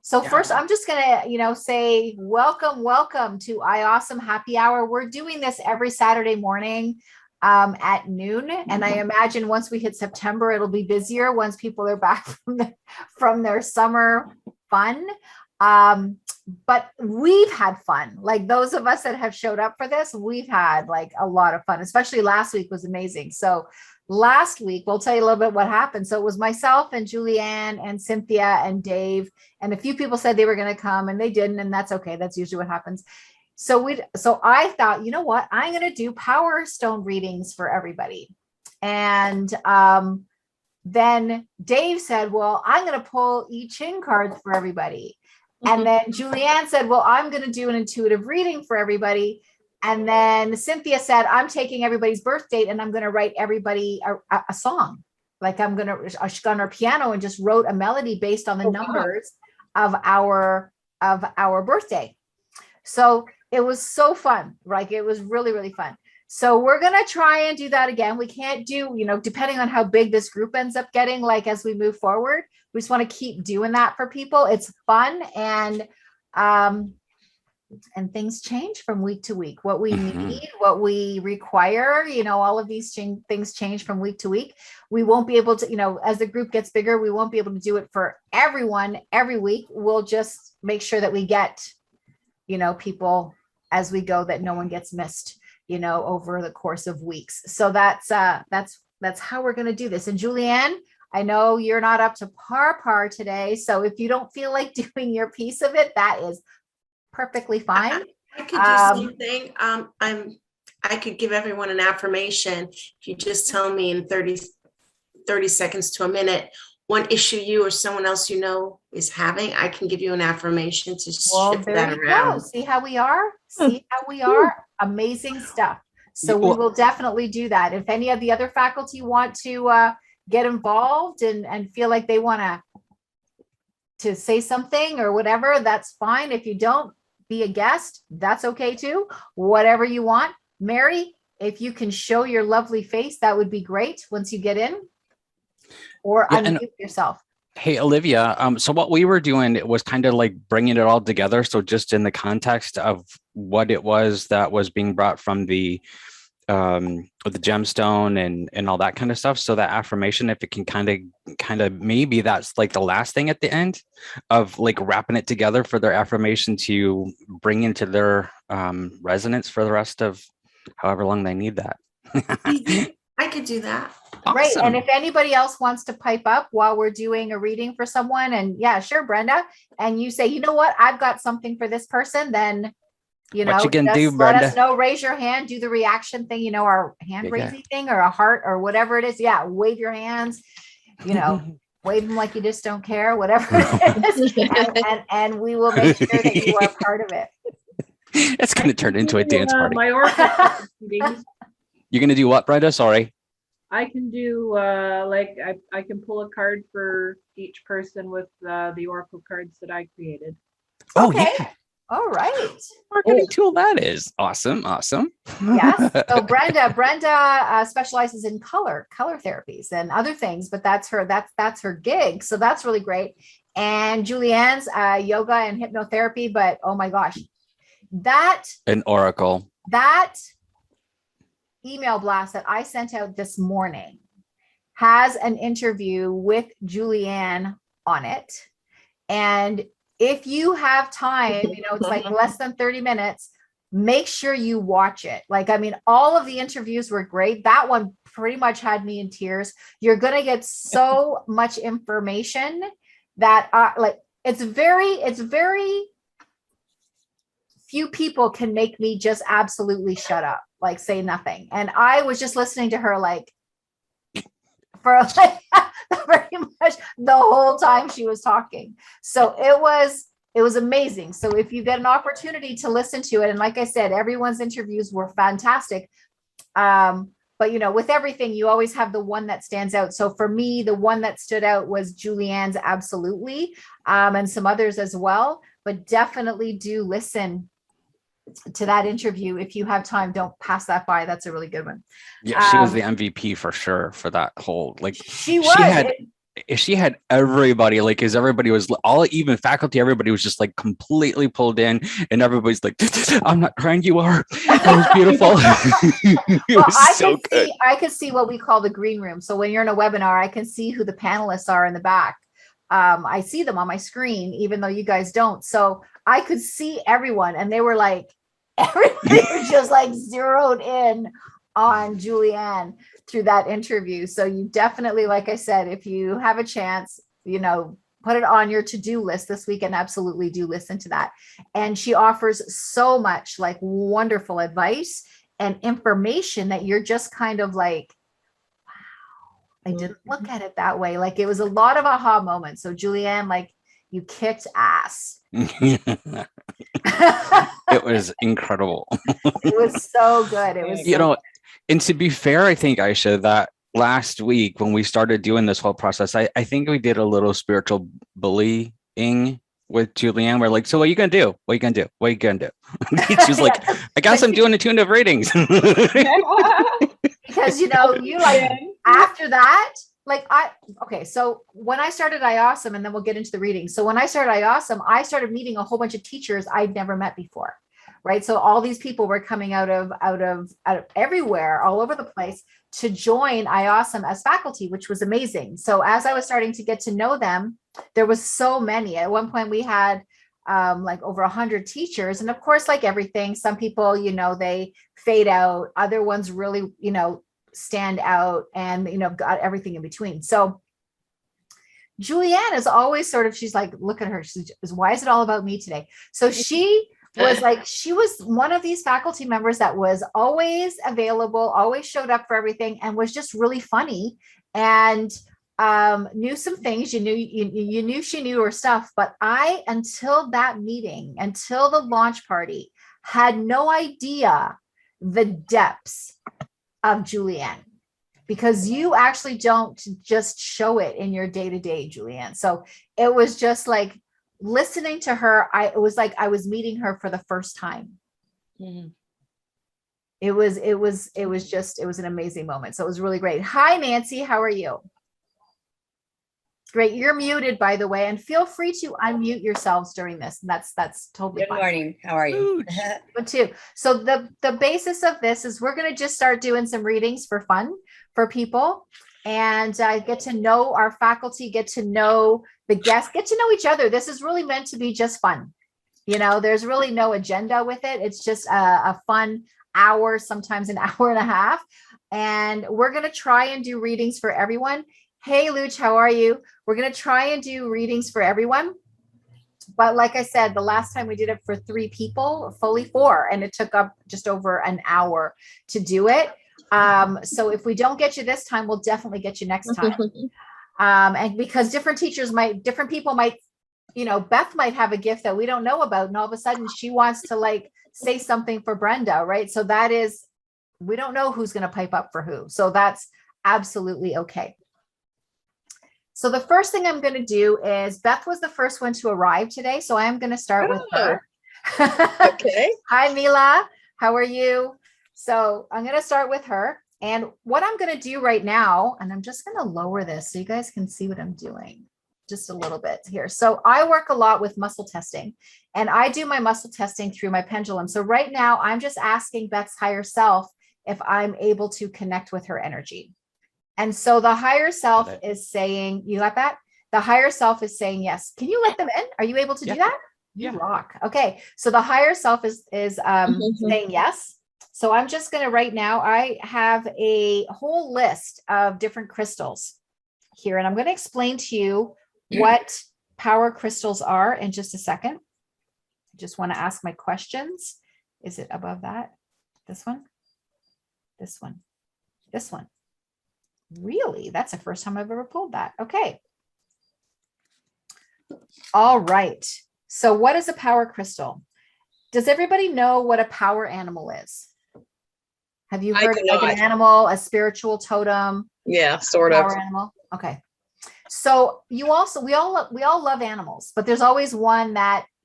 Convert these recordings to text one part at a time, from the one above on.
So first, I'm just going to, say welcome to IAUSM Happy Hour. We're doing this every Saturday morning at noon. And I imagine once we hit September, it'll be busier once people are back from their summer fun. But we've had fun. Like those of us that have showed up for this, we've had like a lot of fun, especially last week was amazing. So last week, we'll tell you a little bit what happened. So it was myself and Julianne and Cynthia and Dave, and a few people said they were going to come and they didn't. And that's okay. That's usually what happens. So I thought, you know what, I'm going to do Power Stone readings for everybody. And then Dave said, well, I'm going to pull Ching cards for everybody. And then Julianne said, well, I'm going to do an intuitive reading for everybody. And then Cynthia said, I'm taking everybody's birth date and I'm going to write everybody a song. Like she got on her piano and just wrote a melody based on the numbers of our birthday. So it was so fun. Like it was really, really fun. So we're going to try and do that again. We can't do, depending on how big this group ends up getting, like as we move forward, we just want to keep doing that for people. It's fun. And things change from week to week. What we need, what we require, all of these things change from week to week. We won't be able to, as the group gets bigger, we won't be able to do it for everyone every week. We'll just make sure that we get, people as we go, that no one gets missed, over the course of weeks. So that's how we're going to do this. And Julianne, I know you're not up to par today. So if you don't feel like doing your piece of it, that is perfectly fine. I could do something. I could give everyone an affirmation. If you just tell me in 30 seconds to a minute, one issue you or someone else is having, I can give you an affirmation to shift that around. See how we are? Amazing stuff. So we will definitely do that. If any of the other faculty want to get involved and feel like they want to say something or whatever, that's fine. If you don't, be a guest, that's okay too. Whatever you want. Mary, if you can show your lovely face, that would be great once you get in, or unmute yourself. Hey, Olivia. So what we were doing, it was kind of like bringing it all together. So just in the context of what it was that was being brought from the gemstone and all that kind of stuff. So that affirmation, if it can kind of maybe that's like the last thing at the end of like wrapping it together for their affirmation to bring into their resonance for the rest of however long they need that. I could do that. Awesome. Right. And if anybody else wants to pipe up while we're doing a reading for someone, and yeah, sure, Brenda, and you say, you know what, I've got something for this person, then what you can do, let Brenda. us know, raise your hand, do the reaction thing, our hand raising thing, or a heart or whatever it is. Yeah. Wave your hands, wave them like you just don't care, whatever it is. and we will make sure that you are part of it. It's going to turn into a dance party. My oracle readings. You're going to do what, Brenda? Sorry. I can do I can pull a card for each person with the oracle cards that I created. Oh, okay. Yeah. All right. Marketing tool that is. Awesome. Yes. So Brenda specializes in color therapies and other things, but that's her gig. So that's really great. And Julianne's yoga and hypnotherapy, but oh my gosh, an oracle. That email blast that I sent out this morning has an interview with Julianne on it. And if you have time, it's like less than 30 minutes, make sure you watch it. All of the interviews were great. That one pretty much had me in tears. You're going to get so much information that it's very few people can make me just absolutely shut up, say nothing. And I was just listening to her for very much the whole time she was talking. So it was amazing. So if you get an opportunity to listen to it, and like I said, everyone's interviews were fantastic. But with everything, you always have the one that stands out. So for me, the one that stood out was Julianne's, absolutely, and some others as well. But definitely do listen to that interview if you have time. Don't pass that by. That's a really good one. Yeah, she was the MVP for sure for that whole she was. she had everybody, like, as everybody was all, even faculty, everybody was just like completely pulled in, and everybody's like, I'm not crying, you are. That was beautiful. It Well, was so good. I could see what we call the green room. So when you're in a webinar, I can see who the panelists are in the back. I see them on my screen, even though you guys don't. So I could see everyone, and they were like, everybody was just like zeroed in on Julianne through that interview. So you definitely, like I said, if you have a chance, you know, put it on your to-do list this week and absolutely do listen to that. And she offers so much like wonderful advice and information that you're just kind of like, wow, I didn't look at it that way. Like it was a lot of aha moments. So Julianne, like you kicked ass. It was incredible. It was so good. It was, You know, and to be fair, I think, Aisha, that last week when we started doing this whole process, I think we did a little spiritual bullying with Julianne. We're like, so what are you gonna do? What are you gonna do? What are you gonna do? She was like, I guess I'm doing a tune of ratings. because you know, you like after that, like okay, so when I started IAUSM, and then we'll get into the reading. So when I started IAUSM, I started meeting a whole bunch of teachers I'd never met before. Right. So all these people were coming out of everywhere, all over the place to join IAUSM as faculty, which was amazing. So as I was starting to get to know them, there was so many. At one point we had like over 100 teachers. And of course, like everything, some people, you know, they fade out, other ones really, you know, stand out, and, you know, got everything in between. So Julianne is always sort of, she's like, look at her. She's, why is it all about me today? So she was like, she was one of these faculty members that was always available, always showed up for everything, and was just really funny, and knew some things. You knew she knew her stuff. But I, until that meeting, until the launch party, had no idea the depths of Julianne, because you actually don't just show it in your day-to-day, Julianne. So it was just like, listening to her, it was like I was meeting her for the first time. Mm-hmm. It was an amazing moment. So it was really great. Hi, Nancy. How are you? Great. You're muted, by the way, and feel free to unmute yourselves during this. And that's totally fine. Good morning. How are you? Good too. So the basis of this is we're going to just start doing some readings for fun for people, and get to know our faculty, get to know the guests, get to know each other. This is really meant to be just fun. You know, there's really no agenda with it. It's just a fun hour, sometimes an hour and a half. And we're going to try and do readings for everyone. Hey, Luch, how are you? We're going to try and do readings for everyone. But like I said, the last time we did it for 3 people, fully 4, and it took up just over an hour to do it. So if we don't get you this time, we'll definitely get you next time. And because different people might, you know, Beth might have a gift that we don't know about, and all of a sudden she wants to like say something for Brenda, right? So that is, we don't know who's going to pipe up for who. So that's absolutely okay. So the first thing I'm going to do is, Beth was the first one to arrive today, so I am going to start with her. Okay. Hi, Mila. How are you? So I'm going to start with her. And what I'm going to do right now, and I'm just going to lower this so you guys can see what I'm doing just a little bit here. So I work a lot with muscle testing, and I do my muscle testing through my pendulum. So right now I'm just asking Beth's higher self if I'm able to connect with her energy. And so the higher self is saying, you got that? The higher self is saying yes. Can you let them in? Are you able to do that? You rock. Okay. So the higher self is saying yes. So I'm just going to, right now, I have a whole list of different crystals here, and I'm going to explain to you what power crystals are in just a second. I just want to ask my questions. Is it above that? This one? This one? This one? Really? That's the first time I've ever pulled that. Okay. All right. So what is a power crystal? Does everybody know what a power animal is? Have you heard like an animal, a spiritual totem? Yeah, sort of. Power animal. Okay. So we all love animals, but there's always one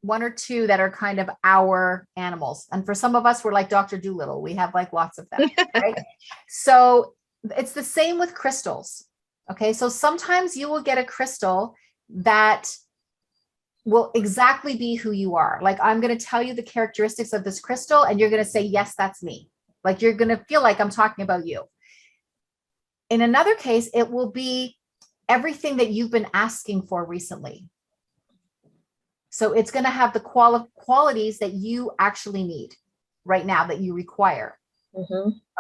or two that are kind of our animals. And for some of us, we're like Dr. Dolittle. We have like lots of them, right? So it's the same with crystals. Okay, so sometimes you will get a crystal that will exactly be who you are. Like, I'm going to tell you the characteristics of this crystal, and you're going to say, yes, that's me. Like, you're going to feel like I'm talking about you. In another case, it will be everything that you've been asking for recently. So it's going to have the qualities that you actually need right now, that you require.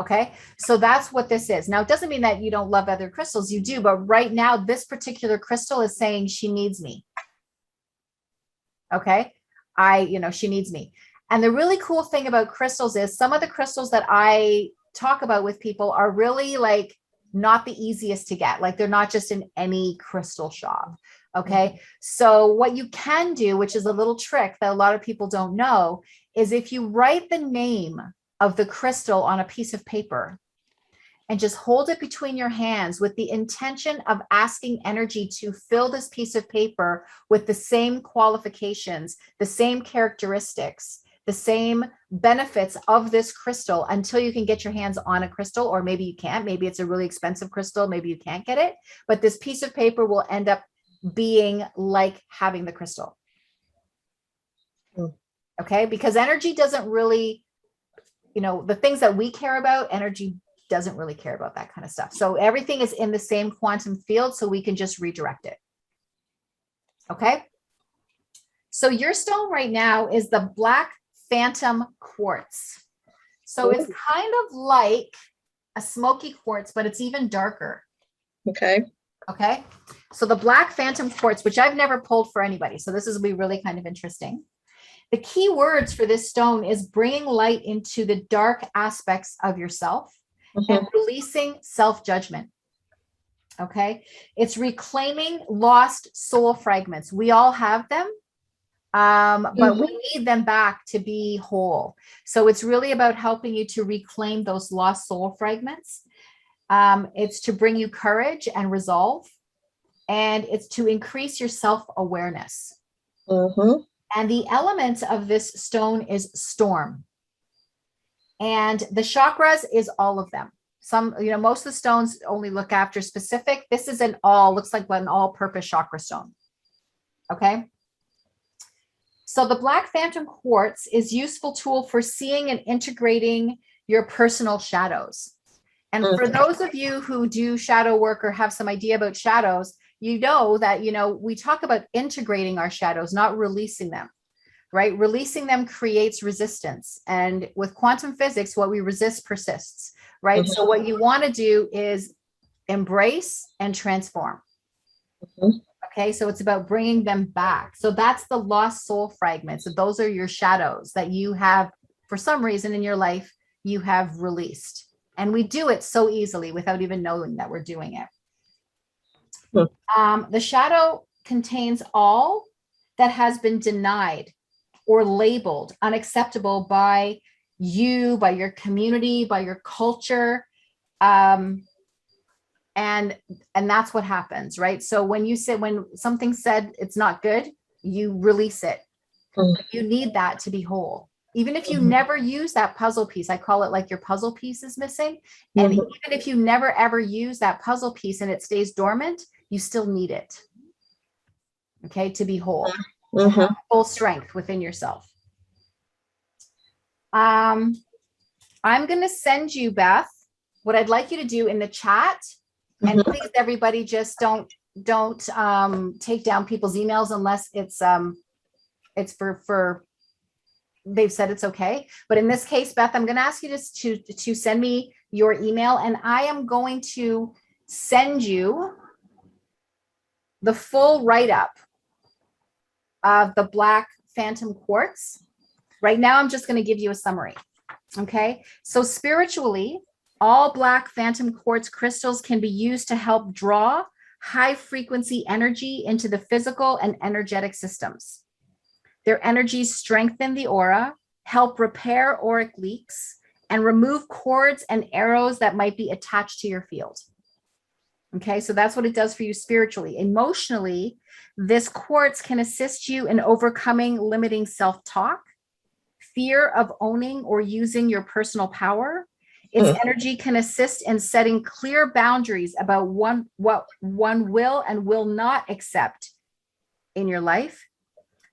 Okay, so that's what this is. Now, it doesn't mean that you don't love other crystals, you do, but right now, this particular crystal is saying she needs me. Okay, she needs me. And the really cool thing about crystals is some of the crystals that I talk about with people are really like not the easiest to get. Like, they're not just in any crystal shop. Okay, so what you can do, which is a little trick that a lot of people don't know, is if you write the name of the crystal on a piece of paper and just hold it between your hands with the intention of asking energy to fill this piece of paper with the same qualifications, the same characteristics, the same benefits of this crystal until you can get your hands on a crystal, or maybe you can't. Maybe it's a really expensive crystal. Maybe you can't get it, but this piece of paper will end up being like having the crystal. Okay, because energy doesn't really, the things that we care about, energy doesn't really care about that kind of stuff. So everything is in the same quantum field, so we can just redirect it. Okay. So your stone right now is the Black Phantom Quartz. So it's kind of like a smoky quartz, but it's even darker. Okay. Okay. So the Black Phantom Quartz, which I've never pulled for anybody. So this is be really kind of interesting. The key words for this stone is bringing light into the dark aspects of yourself and releasing self-judgment. Okay. It's reclaiming lost soul fragments. We all have them, but we need them back to be whole. So it's really about helping you to reclaim those lost soul fragments. It's to bring you courage and resolve, and it's to increase your self-awareness. And the element of this stone is storm. And the chakras is all of them. Some, most of the stones only look after specific. This is looks like an all-purpose chakra stone. Okay. So the Black Phantom Quartz is a useful tool for seeing and integrating your personal shadows. And for those of you who do shadow work or have some idea about shadows, you know that, we talk about integrating our shadows, not releasing them, right? Releasing them creates resistance. And with quantum physics, what we resist persists, right? So what you want to do is embrace and transform. Okay, so it's about bringing them back. So that's the lost soul fragments. So those are your shadows that you have, for some reason in your life, you have released. And we do it so easily without even knowing that we're doing it. The shadow contains all that has been denied or labeled unacceptable by you, by your community, by your culture. And that's what happens, right? So when something said it's not good, you release it. You need that to be whole. Even if you never use that puzzle piece, I call it like your puzzle piece is missing. And even if you never ever use that puzzle piece and it stays dormant, you still need it. Okay, to be whole, to have full strength within yourself. I'm going to send you, Beth, what I'd like you to do in the chat. And please, everybody, just don't take down people's emails unless it's for they've said it's okay. But in this case, Beth, I'm going to ask you to send me your email, and I am going to send you the full write-up of the Black Phantom Quartz. Right now, I'm just going to give you a summary. Okay. So spiritually, all Black Phantom Quartz crystals can be used to help draw high frequency energy into the physical and energetic systems. Their energies strengthen the aura, help repair auric leaks, and remove cords and arrows that might be attached to your field. Okay, so that's what it does for you spiritually. Emotionally, this quartz can assist you in overcoming limiting self-talk, fear of owning or using your personal power, Its energy can assist in setting clear boundaries about what one will and will not accept in your life,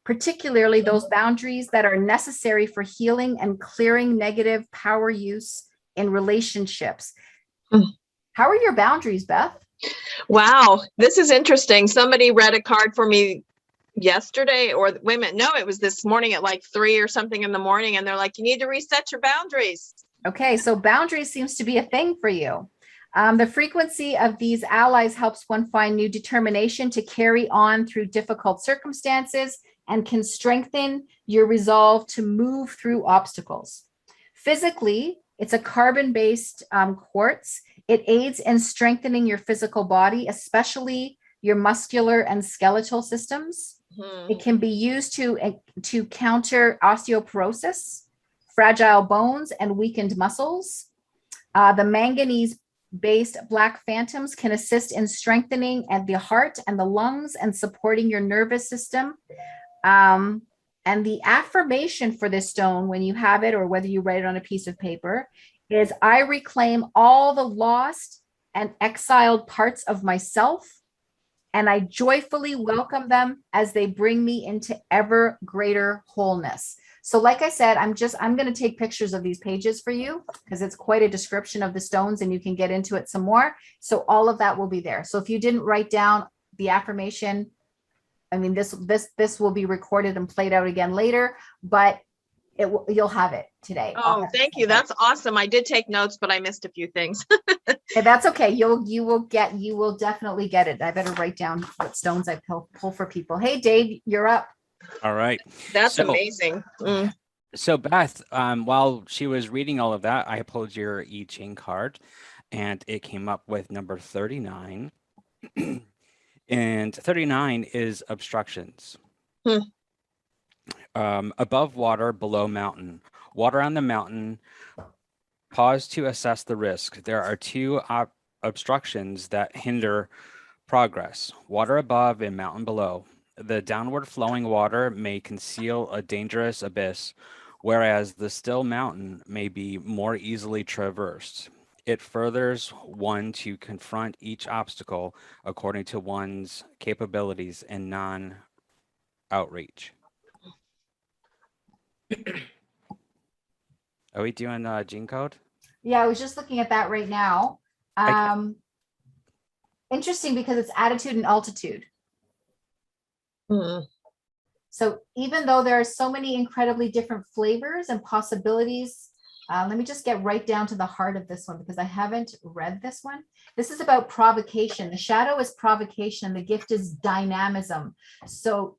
particularly those boundaries that are necessary for healing and clearing negative power use in relationships. How are your boundaries, Beth? Wow, this is interesting. Somebody read a card for me yesterday, or wait a minute, no, it was this morning at like 3 or something in the morning, and they're like, you need to reset your boundaries. Okay, so boundaries seems to be a thing for you. The frequency of these allies helps one find new determination to carry on through difficult circumstances and can strengthen your resolve to move through obstacles. Physically, it's a carbon-based quartz. It aids in strengthening your physical body, especially your muscular and skeletal systems. It can be used to counter osteoporosis, fragile bones, and weakened muscles. The manganese-based black phantoms can assist in strengthening the heart and the lungs and supporting your nervous system. And the affirmation for this stone, when you have it or whether you write it on a piece of paper, is I reclaim all the lost and exiled parts of myself, and I joyfully welcome them as they bring me into ever greater wholeness. So like I said, I'm going to take pictures of these pages for you because it's quite a description of the stones and you can get into it some more. So all of that will be there. So if you didn't write down the affirmation, I mean, this will be recorded and played out again later, but you'll have it today. Oh, thank you. That's awesome. I did take notes, but I missed a few things. Okay, that's okay. You will definitely get it. I better write down what stones I pull for people. Hey, Dave, you're up. All right. That's amazing. So Beth, while she was reading all of that, I pulled your I Ching card and it came up with number 39. And 39 is obstructions. Above water, below mountain. Water on the mountain. Pause to assess the risk. There are two obstructions that hinder progress. Water above and mountain below. The downward flowing water may conceal a dangerous abyss, whereas the still mountain may be more easily traversed. It furthers one to confront each obstacle according to one's capabilities and non-outreach. Are we doing gene code? Yeah, I was just looking at that right now. Interesting because it's attitude and altitude. So even though there are so many incredibly different flavors and possibilities, let me just get right down to the heart of this one because I haven't read this one. This is about provocation. The shadow is provocation. The gift is dynamism. So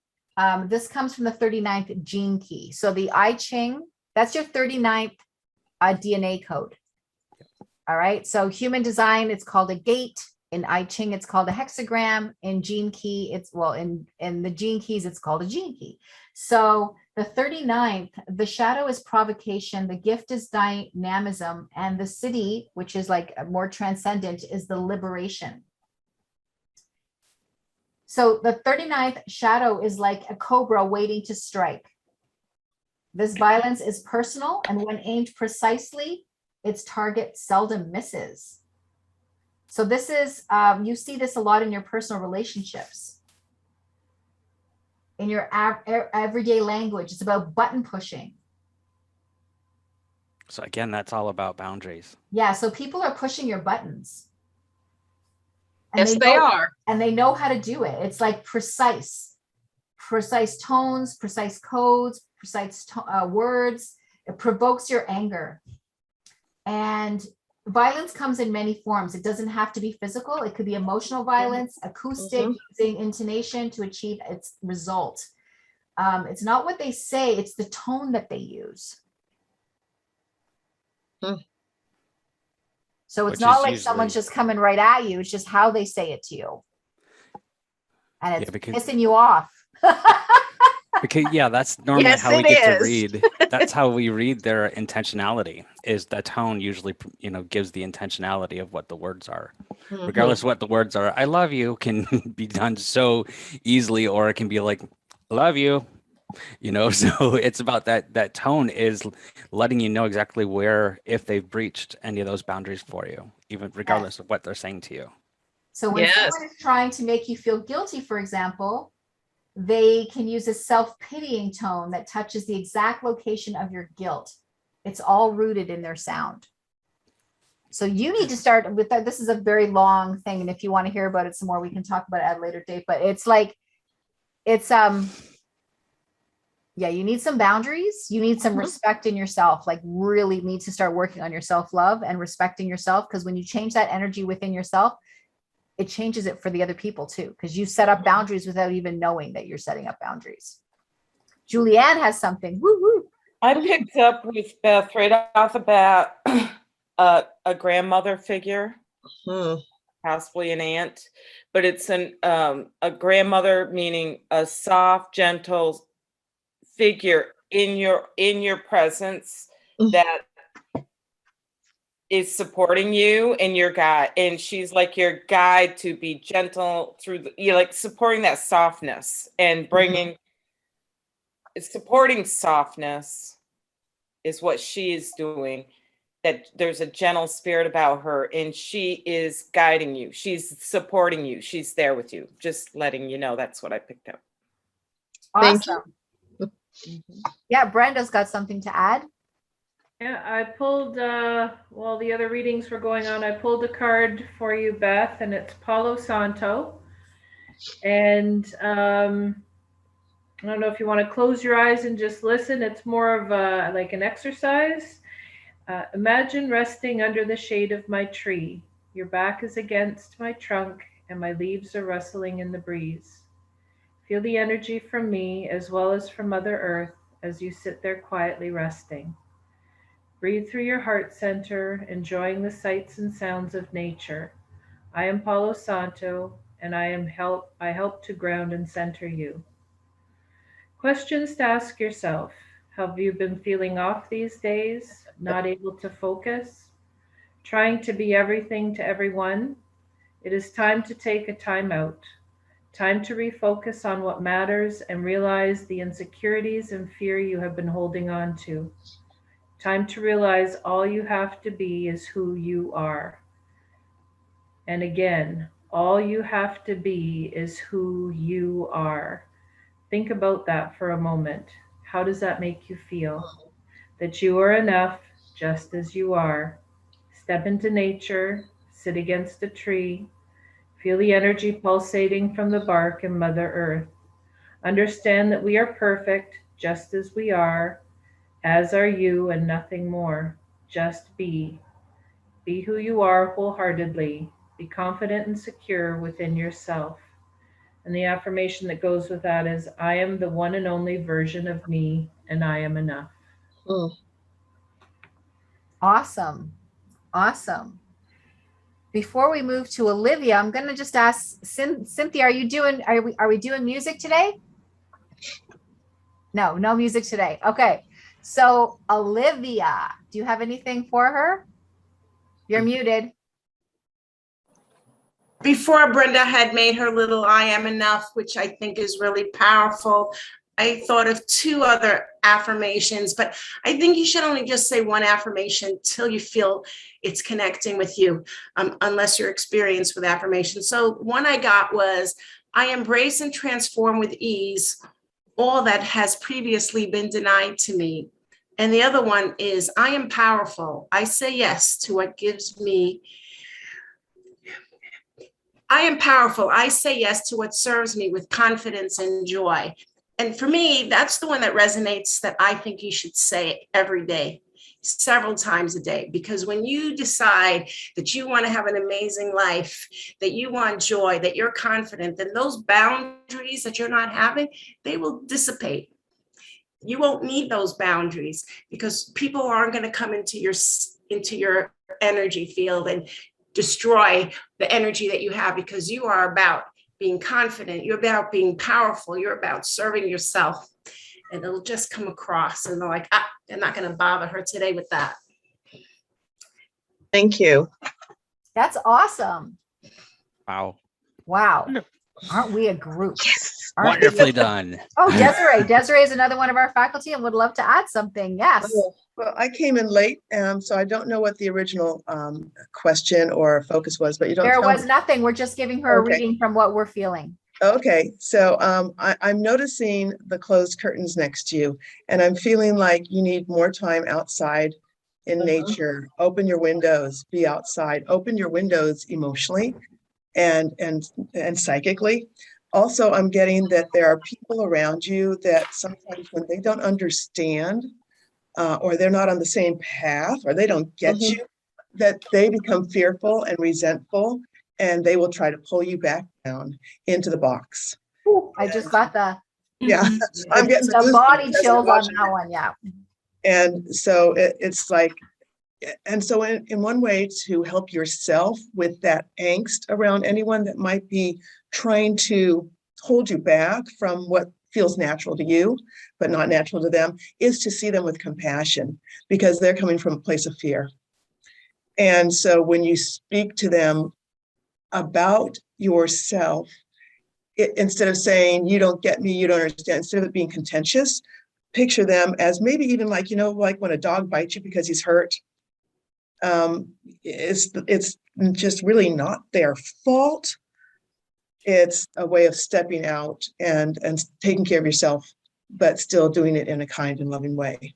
this comes from the 39th gene key. So the I Ching, that's your 39th DNA code. All right. So human design, it's called a gate. In I Ching, it's called a hexagram. In gene key, in the gene keys, it's called a gene key. So the 39th, the shadow is provocation, the gift is dynamism, and the city, which is like more transcendent, is the liberation. So the 39th shadow is like a cobra waiting to strike. This violence is personal, and when aimed precisely, its target seldom misses. So this is, you see this a lot in your personal relationships. In your everyday language, it's about button pushing. So again, that's all about boundaries. Yeah, so people are pushing your buttons. Yes, they are. And they know how to do it. It's like precise tones, precise codes, precise words. It provokes your anger. And violence comes in many forms. It doesn't have to be physical. It could be emotional violence, acoustic, using intonation to achieve its result. It's not what they say, it's the tone that they use. So it's not like someone's just coming right at you. It's just how they say it to you. And it's pissing you off. Because that's normally how we get to read. That's how we read their intentionality, is the tone usually, gives the intentionality of what the words are. Regardless of what the words are. I love you can be done so easily, or it can be like, love you. So it's about that tone is letting you know exactly where, if they've breached any of those boundaries for you, even regardless of what they're saying to you. So when Yes. someone is trying to make you feel guilty, for example, they can use a self-pitying tone that touches the exact location of your guilt. It's all rooted in their sound. So you need to start with that. This is a very long thing. And if you want to hear about it some more, we can talk about it at a later date. But it's yeah, you need some boundaries. You need some respect in yourself, like really need to start working on your self-love and respecting yourself. Because when you change that energy within yourself, it changes it for the other people too, because you set up boundaries without even knowing that you're setting up boundaries. Julianne has something. Woo woo. I picked up with Beth right off the bat a grandmother figure, possibly an aunt, but it's a grandmother, meaning a soft, gentle figure in your presence that is supporting you and your guide, and she's like your guide to be gentle through like supporting that softness and bringing supporting softness is what she is doing. That there's a gentle spirit about her, and she is guiding you, she's supporting you, she's there with you. Just letting you know, that's what I picked up. Awesome. Yeah, Brenda's got something to add. Yeah, I pulled, while the other readings were going on, I pulled a card for you, Beth, and it's Palo Santo. And I don't know if you want to close your eyes and just listen. It's more of like an exercise. Imagine resting under the shade of my tree. Your back is against my trunk, and my leaves are rustling in the breeze. Feel the energy from me as well as from Mother Earth as you sit there quietly resting. Breathe through your heart center, enjoying the sights and sounds of nature. I am Palo Santo, and I help to ground and center you. Questions to ask yourself. Have you been feeling off these days? Not able to focus? Trying to be everything to everyone? It is time to take a time out. Time to refocus on what matters and realize the insecurities and fear you have been holding on to. Time to realize all you have to be is who you are. And again, all you have to be is who you are. Think about that for a moment. How does that make you feel? That you are enough just as you are. Step into nature, sit against a tree, feel the energy pulsating from the bark and Mother Earth. Understand that we are perfect just as we are, as are you, and nothing more. Just be. Be who you are wholeheartedly. Be confident and secure within yourself. And the affirmation that goes with that is, I am the one and only version of me, and I am enough. Awesome. Awesome. Before we move to Olivia, I'm going to just ask Cynthia, are we doing music today? No music today. Okay. So Olivia, do you have anything for her? You're muted. Before Brenda had made her little I am enough, which I think is really powerful, I thought of two other affirmations, but I think you should only just say one affirmation till you feel it's connecting with you, unless you're experienced with affirmations. So one I got was, I embrace and transform with ease all that has previously been denied to me. And the other one is, I am powerful. I say yes to what gives me. I am powerful. I say yes to what serves me with confidence and joy. And for me, that's the one that resonates, that I think you should say every day, several times a day, because when you decide that you want to have an amazing life, that you want joy, that you're confident, then those boundaries that you're not having, they will dissipate. You won't need those boundaries because people aren't going to come into your energy field and destroy the energy that you have, because you are about being confident, you're about being powerful, you're about serving yourself, and it'll just come across, and they're like, they're not going to bother her today with that. Thank you. That's awesome. Wow. Wow. Aren't we a group? Yes. Aren't Wonderfully done. Oh, Desiree. Desiree is another one of our faculty and would love to add something. Yes. Oh, well, I came in late, so I don't know what the original question or focus was, but you don't There tell was me. nothing. We're just giving her a Okay. reading from what we're feeling. Okay, so I'm noticing the closed curtains next to you, and I'm feeling like you need more time outside in nature. Open your windows, be outside, open your windows emotionally and psychically. Also, I'm getting that there are people around you that sometimes when they don't understand or they're not on the same path or they don't get you, that they become fearful and resentful and they will try to pull you back down into the box. Ooh, I just got the Yeah, I'm getting the goosebumps body as I'm chills on watching that one. Yeah. And so it's like, and so in one way to help yourself with that angst around anyone that might be trying to hold you back from what feels natural to you, but not natural to them, is to see them with compassion because they're coming from a place of fear. And so when you speak to them about yourself, instead of saying, you don't get me, you don't understand, instead of it being contentious, picture them as maybe even like, like when a dog bites you because he's hurt. It's just really not their fault. It's a way of stepping out and taking care of yourself, but still doing it in a kind and loving way.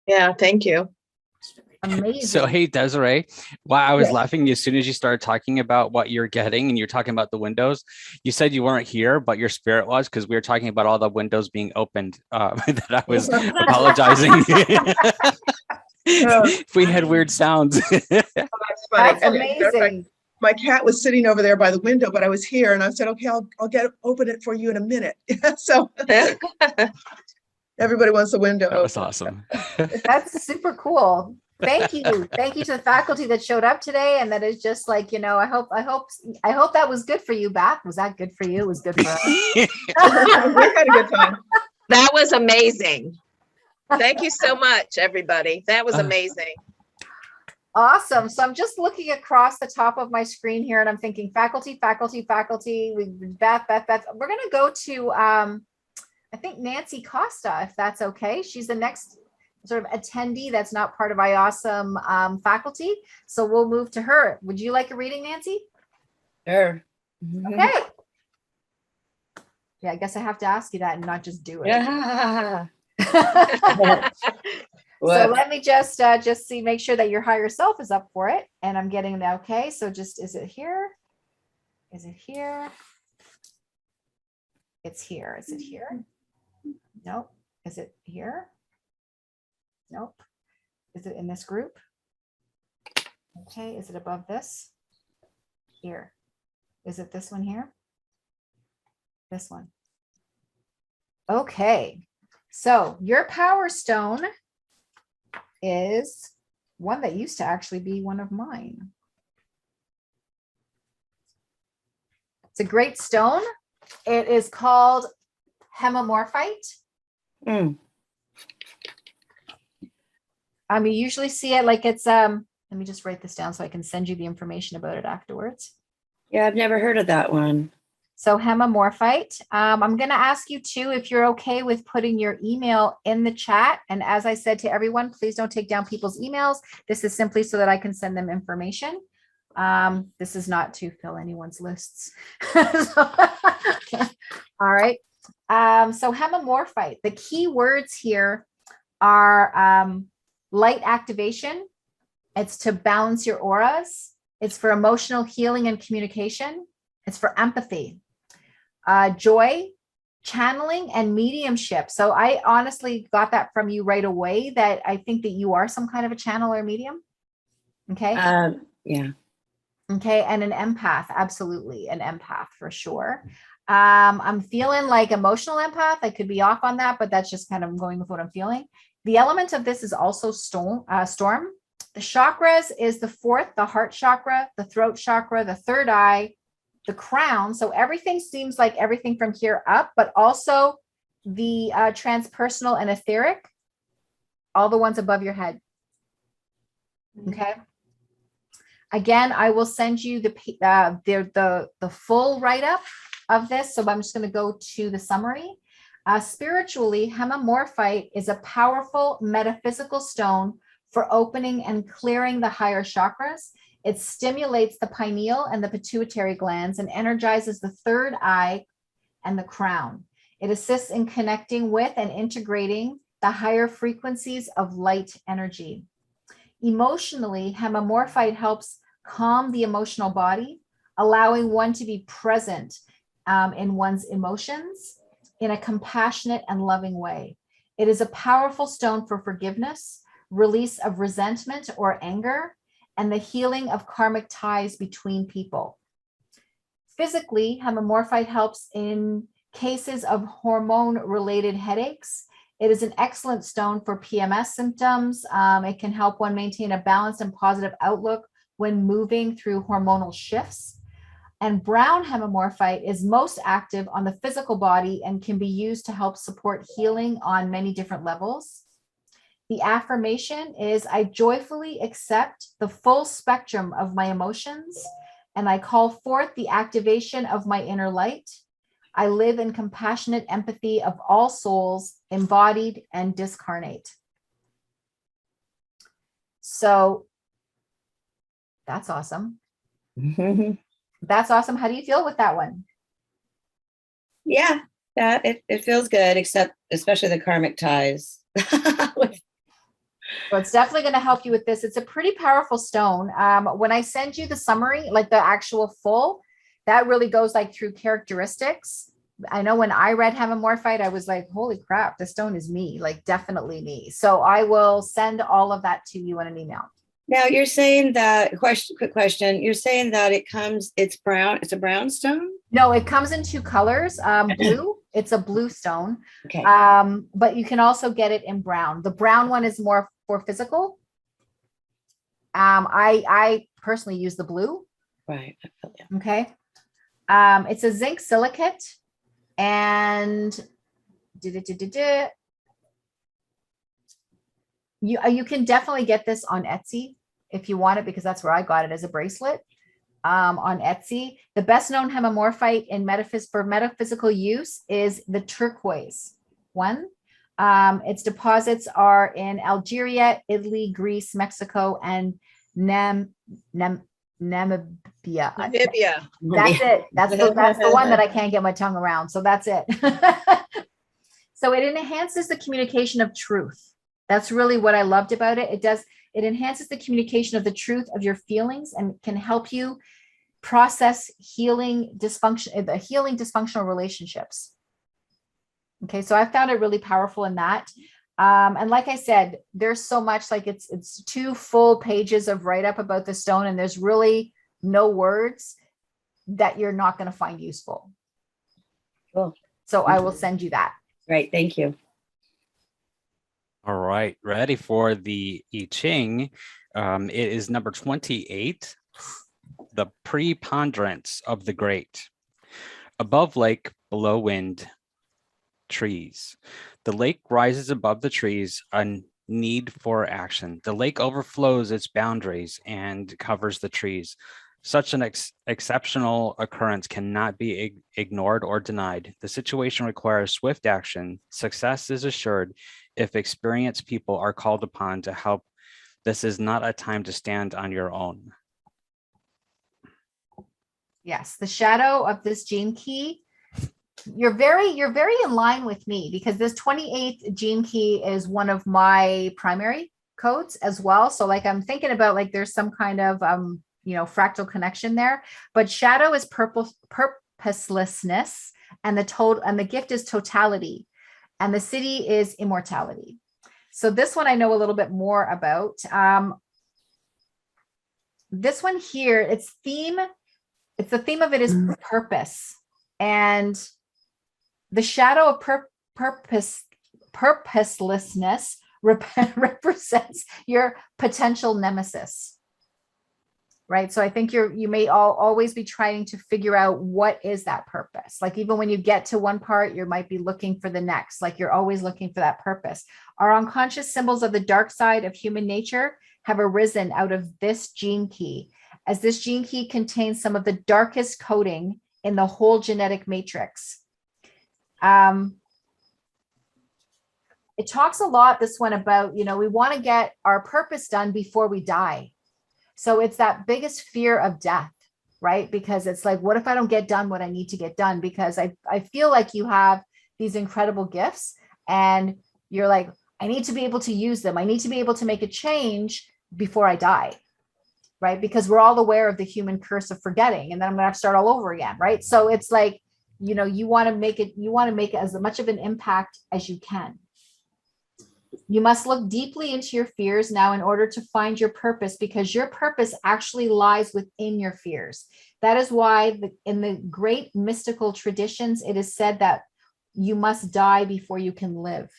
Yeah, thank you. Amazing. So, hey, Desiree, while I was Yes. laughing as soon as you started talking about what you're getting and you're talking about the windows, you said you weren't here, but your spirit was, because we were talking about all the windows being opened that I was apologizing. If we had weird sounds. That's That's And amazing. my cat was sitting over there by the window, but I was here and I said, okay, I'll open it for you in a minute. So everybody wants the window That was open. awesome. That's super cool. Thank you. Thank you to the faculty that showed up today. And that is just like, I hope that was good for you, Beth. Was that good for you? It was good for us. We had a good time. That was amazing. Thank you so much, everybody. That was amazing. Awesome. So I'm just looking across the top of my screen here and I'm thinking faculty. Beth. We're going to go to, I think Nancy Costa, if that's okay. She's the next sort of attendee that's not part of IAUSM faculty. So we'll move to her. Would you like a reading, Nancy? Sure. Okay. Yeah, I guess I have to ask you that and not just do it. Yeah. So let me just see, make sure that your higher self is up for it. And I'm getting the okay. So just, is it here? Is it here? It's here. Is it here? Nope. Is it here? Nope. Is it in this group? Okay. Is it above this? Here. Is it this one here? This one. Okay. So your power stone is one that used to actually be one of mine. It's a great stone. It is called Hemimorphite. You usually see it like it's let me just write this down so I can send you the information about it afterwards. Yeah, I've never heard of that one. So Hemimorphite. I'm going to ask you too, if you're okay with putting your email in the chat. And as I said to everyone, please don't take down people's emails. This is simply so that I can send them information. This is not to fill anyone's lists. All right. So Hemimorphite, the key words here are light activation. It's to balance your auras. It's for emotional healing and communication. It's for empathy, joy, channeling, and mediumship. So I honestly got that from you right away, that I think that you are some kind of a channel or medium. Okay. Yeah. Okay. And an empath. Absolutely. An empath for sure. I'm feeling like emotional empath. I could be off on that, but that's just kind of going with what I'm feeling. The element of this is also storm. The chakras is the fourth, the heart chakra, the throat chakra, the third eye, the crown. So everything seems like everything from here up, but also the transpersonal and etheric, all the ones above your head. Okay. Again, I will send you the full write-up of this, so I'm just going to go to the summary. Spiritually, Hemimorphite is a powerful metaphysical stone for opening and clearing the higher chakras. It stimulates the pineal and the pituitary glands and energizes the third eye and the crown. It assists in connecting with and integrating the higher frequencies of light energy. Emotionally, Hemimorphite helps calm the emotional body, allowing one to be present in one's emotions in a compassionate and loving way. It is a powerful stone for forgiveness, release of resentment or anger, and the healing of karmic ties between people. Physically, Hemimorphite helps in cases of hormone-related headaches. It is an excellent stone for PMS symptoms. It can help one maintain a balanced and positive outlook when moving through hormonal shifts. And brown Hemimorphite is most active on the physical body and can be used to help support healing on many different levels. The affirmation is, I joyfully accept the full spectrum of my emotions, and I call forth the activation of my inner light. I live in compassionate empathy of all souls, embodied and discarnate. So that's awesome. That's awesome. How do you feel with that one? Yeah, it feels good, except especially the karmic ties. Well, it's definitely going to help you with this. It's a pretty powerful stone. When I send you the summary, like the actual full, that really goes like through characteristics. I know when I read Hemimorphite, I was like, holy crap, this stone is me, like definitely me. So I will send all of that to you in an email. Now you're saying that, quick question, you're saying that it's brown, it's a brown stone? No, it comes in two colors, blue. It's a blue stone. Okay. But you can also get it in brown. The brown one is more for physical. I personally use the blue. Right. Okay. It's a zinc silicate, and you can definitely get this on Etsy if you want it, because that's where I got it as a bracelet. On Etsy. The best known Hemimorphite in for metaphysical use is the turquoise one. Its deposits are in Algeria, Italy, Greece, Mexico, and Namibia. Namibia. That's it. That's the one that I can't get my tongue around. So that's it. So it enhances the communication of truth. That's really what I loved about it. It enhances the communication of the truth of your feelings and can help you process healing dysfunctional relationships. Okay, so I found it really powerful in that. And like I said, there's so much, like it's 2 full pages of write-up about the stone, and there's really no words that you're not going to find useful. Cool. So I will send you that. Great, thank you. All right, ready for the I Ching. It is number 28, the preponderance of the great. Above lake, below wind, trees. The lake rises above the trees, a need for action. The lake overflows its boundaries and covers the trees. Such an exceptional occurrence cannot be ignored or denied. The situation requires swift action. Success is assured if experienced people are called upon to help. This is not a time to stand on your own. Yes, the shadow of this gene key. You're very in line with me, because this 28th gene key is one of my primary codes as well. So like I'm thinking about like there's some kind of fractal connection there. But shadow is purposelessness, and the gift is totality, and the city is immortality. So this one I know a little bit more about. This one here, the theme of it is purpose, and the shadow of purposelessness represents your potential nemesis. Right. So I think you may always be trying to figure out what is that purpose. Like even when you get to one part, you might be looking for the next, like you're always looking for that purpose. Our unconscious symbols of the dark side of human nature have arisen out of this gene key, as this gene key contains some of the darkest coding in the whole genetic matrix. It talks a lot, this one, about, you know, we want to get our purpose done before we die. So it's that biggest fear of death, right? Because it's like, what if I don't get done what I need to get done? Because I feel like you have these incredible gifts and you're like, I need to be able to use them. I need to be able to make a change before I die, right? Because we're all aware of the human curse of forgetting, and then I'm going to have to start all over again, right? So it's like, you know, you want to make it as much of an impact as you can. You must look deeply into your fears now in order to find your purpose, because your purpose actually lies within your fears. That is why in the great mystical traditions, it is said that you must die before you can live.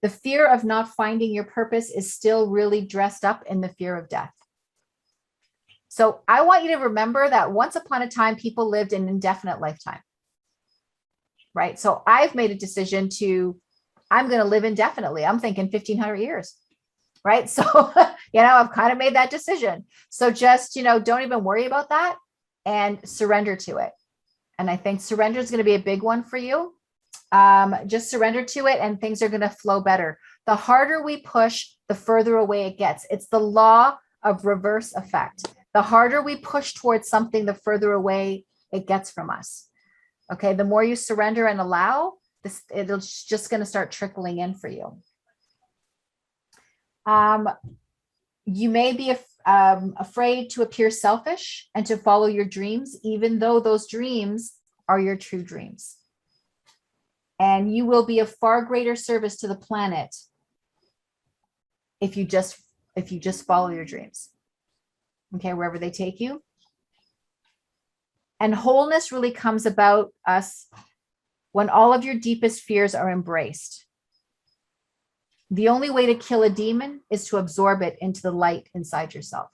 The fear of not finding your purpose is still really dressed up in the fear of death. So I want you to remember that once upon a time, people lived an indefinite lifetime, right? So I've made a decision I'm going to live indefinitely. I'm thinking 1,500 years, right? So, you know, I've kind of made that decision. So just, you know, don't even worry about that and surrender to it. And I think surrender is going to be a big one for you. Just surrender to it and things are going to flow better. The harder we push, the further away it gets. It's the law of reverse effect. The harder we push towards something, the further away it gets from us. Okay. The more you surrender and allow, it's just going to start trickling in for you. You may be afraid to appear selfish and to follow your dreams, even though those dreams are your true dreams. And you will be of far greater service to the planet if you just follow your dreams. Okay, wherever they take you. And wholeness really comes about us when all of your deepest fears are embraced. The only way to kill a demon is to absorb it into the light inside yourself.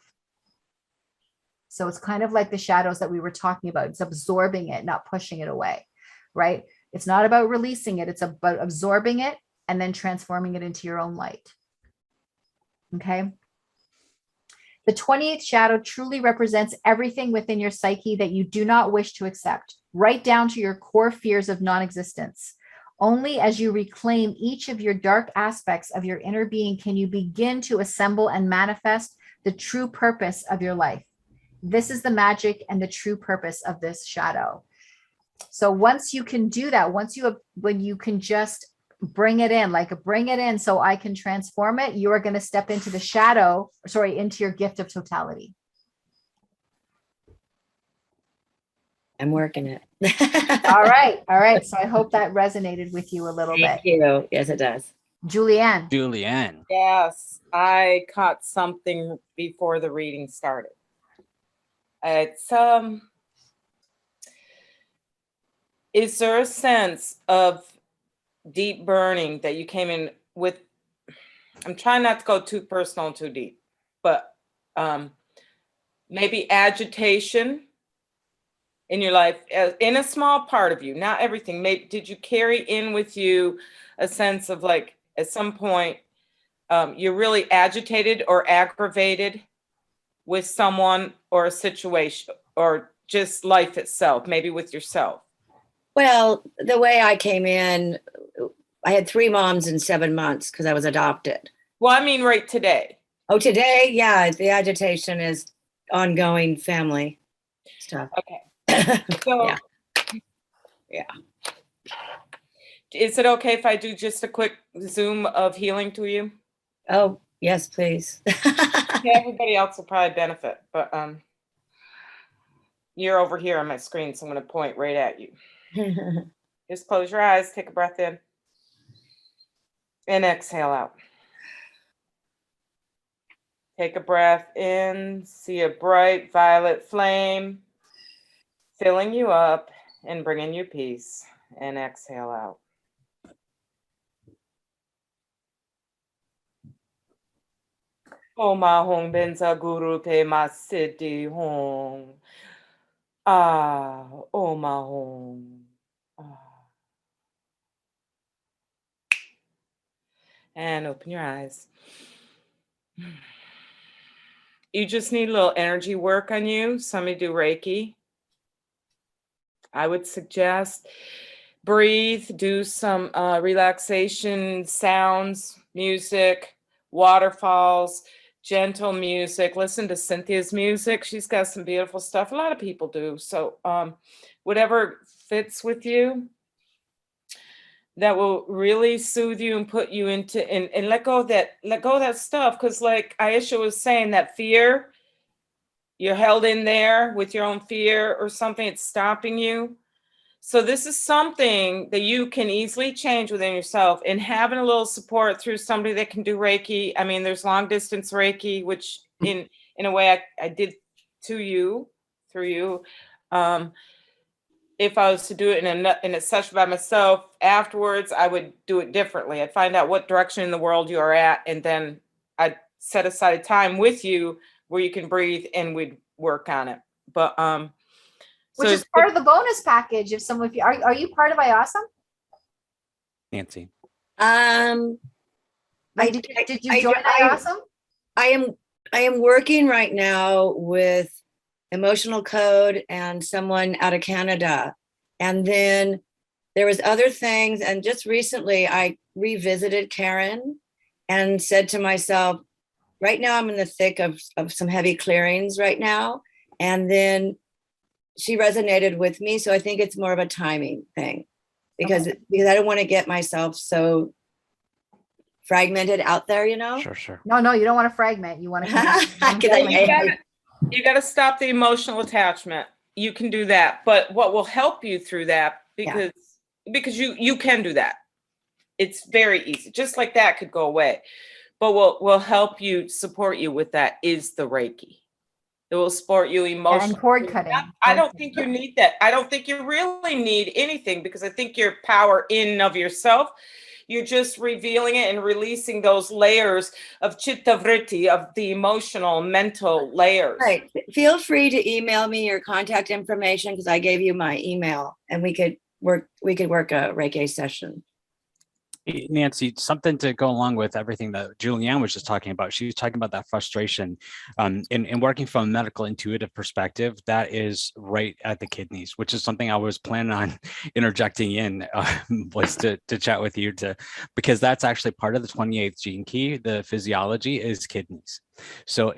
So it's kind of like the shadows that we were talking about. It's absorbing it, not pushing it away, right? It's not about releasing it. It's about absorbing it and then transforming it into your own light. Okay. The 28th shadow truly represents everything within your psyche that you do not wish to accept, right down to your core fears of non-existence. Only as you reclaim each of your dark aspects of your inner being can you begin to assemble and manifest the true purpose of your life. This is the magic and the true purpose of this shadow. So once you can do that, when you can just bring it in so I can transform it, you are going to step into the shadow, into your gift of totality. I'm working it. All right. So I hope that resonated with you a little bit. Thank you. Yes, it does. Julianne. Yes, I caught something before the reading started. It's is there a sense of deep burning that you came in with? I'm trying not to go too personal, too deep, but maybe agitation in your life, in a small part of you, not everything. Maybe did you carry in with you a sense of like at some point you're really agitated or aggravated with someone or a situation or just life itself, maybe with yourself? Well, the way I came in, I had 3 moms in 7 months because I was adopted. Well, I mean, right today. Oh, today? Yeah, the agitation is ongoing family stuff. Okay. So, yeah. Is it okay if I do just a quick Zoom of healing to you? Oh, yes, please. Yeah, everybody else will probably benefit, but you're over here on my screen, so I'm going to point right at you. Just close your eyes, take a breath in, and exhale out. Take a breath in, see a bright violet flame filling you up and bringing you peace, and exhale out. Om Ahong Benza Guru Te Ma Siddhi Hong. Ah, Om Ahong. Ah. And open your eyes. You just need a little energy work on you. Somebody do Reiki. I would suggest breathe, do some relaxation sounds, music, waterfalls, gentle music. Listen to Cynthia's music. She's got some beautiful stuff. A lot of people do. So whatever fits with you, that will really soothe you and put you into and let go of that stuff. Because like Aisha was saying, that fear, you're held in there with your own fear or something, it's stopping you. So this is something that you can easily change within yourself, and having a little support through somebody that can do Reiki. I mean, there's long distance Reiki, which in a way I did to you, through you. If I was to do it in a session by myself, afterwards, I would do it differently. I'd find out what direction in the world you are at, and then I'd set aside a time with you where you can breathe, and we'd work on it. But which is part of the bonus package. If some of you are you part of IAUSM? Nancy. I Did you join IAUSM? I am working right now with emotional code and someone out of Canada. And then there was other things. And just recently I revisited Karen and said to myself, right now I'm in the thick of some heavy clearings right now. And then she resonated with me. So I think it's more of a timing thing because I don't want to get myself so fragmented out there, you know? Sure. No, you don't want to fragment. You want to. You got to stop the emotional attachment. You can do that. But what will help you through that, because you can do that. It's very easy. Just like that could go away. But what will help you, support you with that is the Reiki. It will support you emotionally. And cord cutting. I don't think you need that. I don't think you really need anything, because I think your power in and of yourself, you're just revealing it and releasing those layers of chitta vritti, of the emotional, mental layers. Right. Feel free to email me your contact information, because I gave you my email, and we could work a Reiki session. Nancy, something to go along with everything that Julianne was just talking about. She was talking about that frustration in working from a medical intuitive perspective. That is right at the kidneys, which is something I was planning on interjecting in was to chat with you because that's actually part of the 28th gene key. The physiology is kidneys. So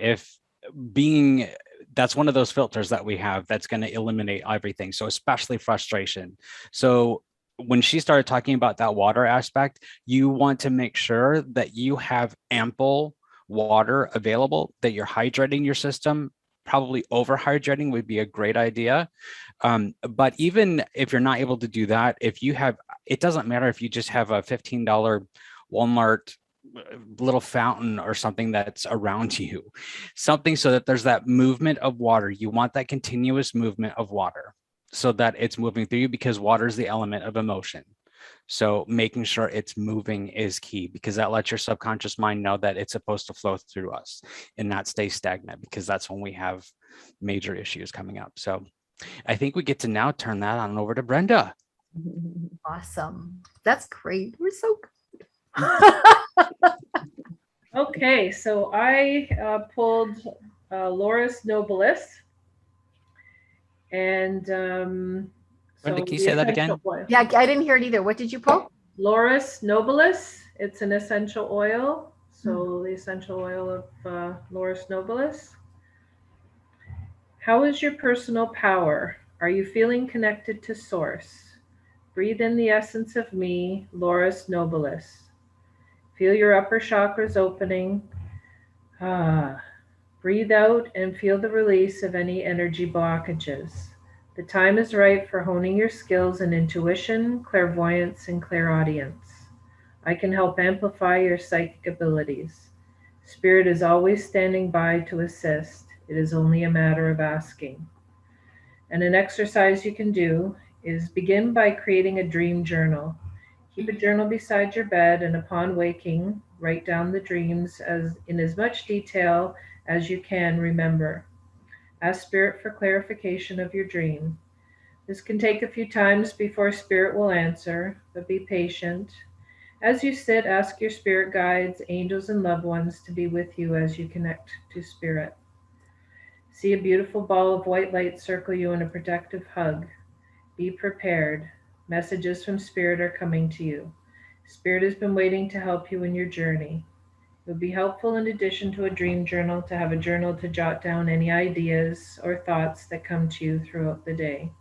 that's one of those filters that we have that's going to eliminate everything. So especially frustration. So when she started talking about that water aspect, you want to make sure that you have ample water available, that you're hydrating your system. Probably overhydrating would be a great idea. But even if you're not able to do that, it doesn't matter if you just have a $15 Walmart little fountain or something that's around you, something so that there's that movement of water. You want that continuous movement of water, so that it's moving through you, because water is the element of emotion. So making sure it's moving is key, because that lets your subconscious mind know that it's supposed to flow through us and not stay stagnant, because that's when we have major issues coming up. So I think we get to now turn that on over to Brenda. Awesome. That's great. We're so good. Okay, so I pulled Loris Nobilis. And Brenda, can you say that again? Yeah, I didn't hear it either. What did you pull? Loris Nobilis. It's an essential oil. So the essential oil of Loris Nobilis. How is your personal power? Are you feeling connected to source? Breathe in the essence of me, Loris Nobilis. Feel your upper chakras opening. Breathe out and feel the release of any energy blockages. The time is right for honing your skills in intuition, clairvoyance, and clairaudience. I can help amplify your psychic abilities. Spirit is always standing by to assist. It is only a matter of asking. And an exercise you can do is begin by creating a dream journal. Keep a journal beside your bed, and upon waking, write down the dreams in as much detail as you can remember. Ask Spirit for clarification of your dream. This can take a few times before Spirit will answer, but be patient. As you sit, ask your spirit guides, angels, and loved ones to be with you as you connect to Spirit. See a beautiful ball of white light circle you in a protective hug. Be prepared. Messages from Spirit are coming to you. Spirit has been waiting to help you in your journey. It would be helpful, in addition to a dream journal, to have a journal to jot down any ideas or thoughts that come to you throughout the day.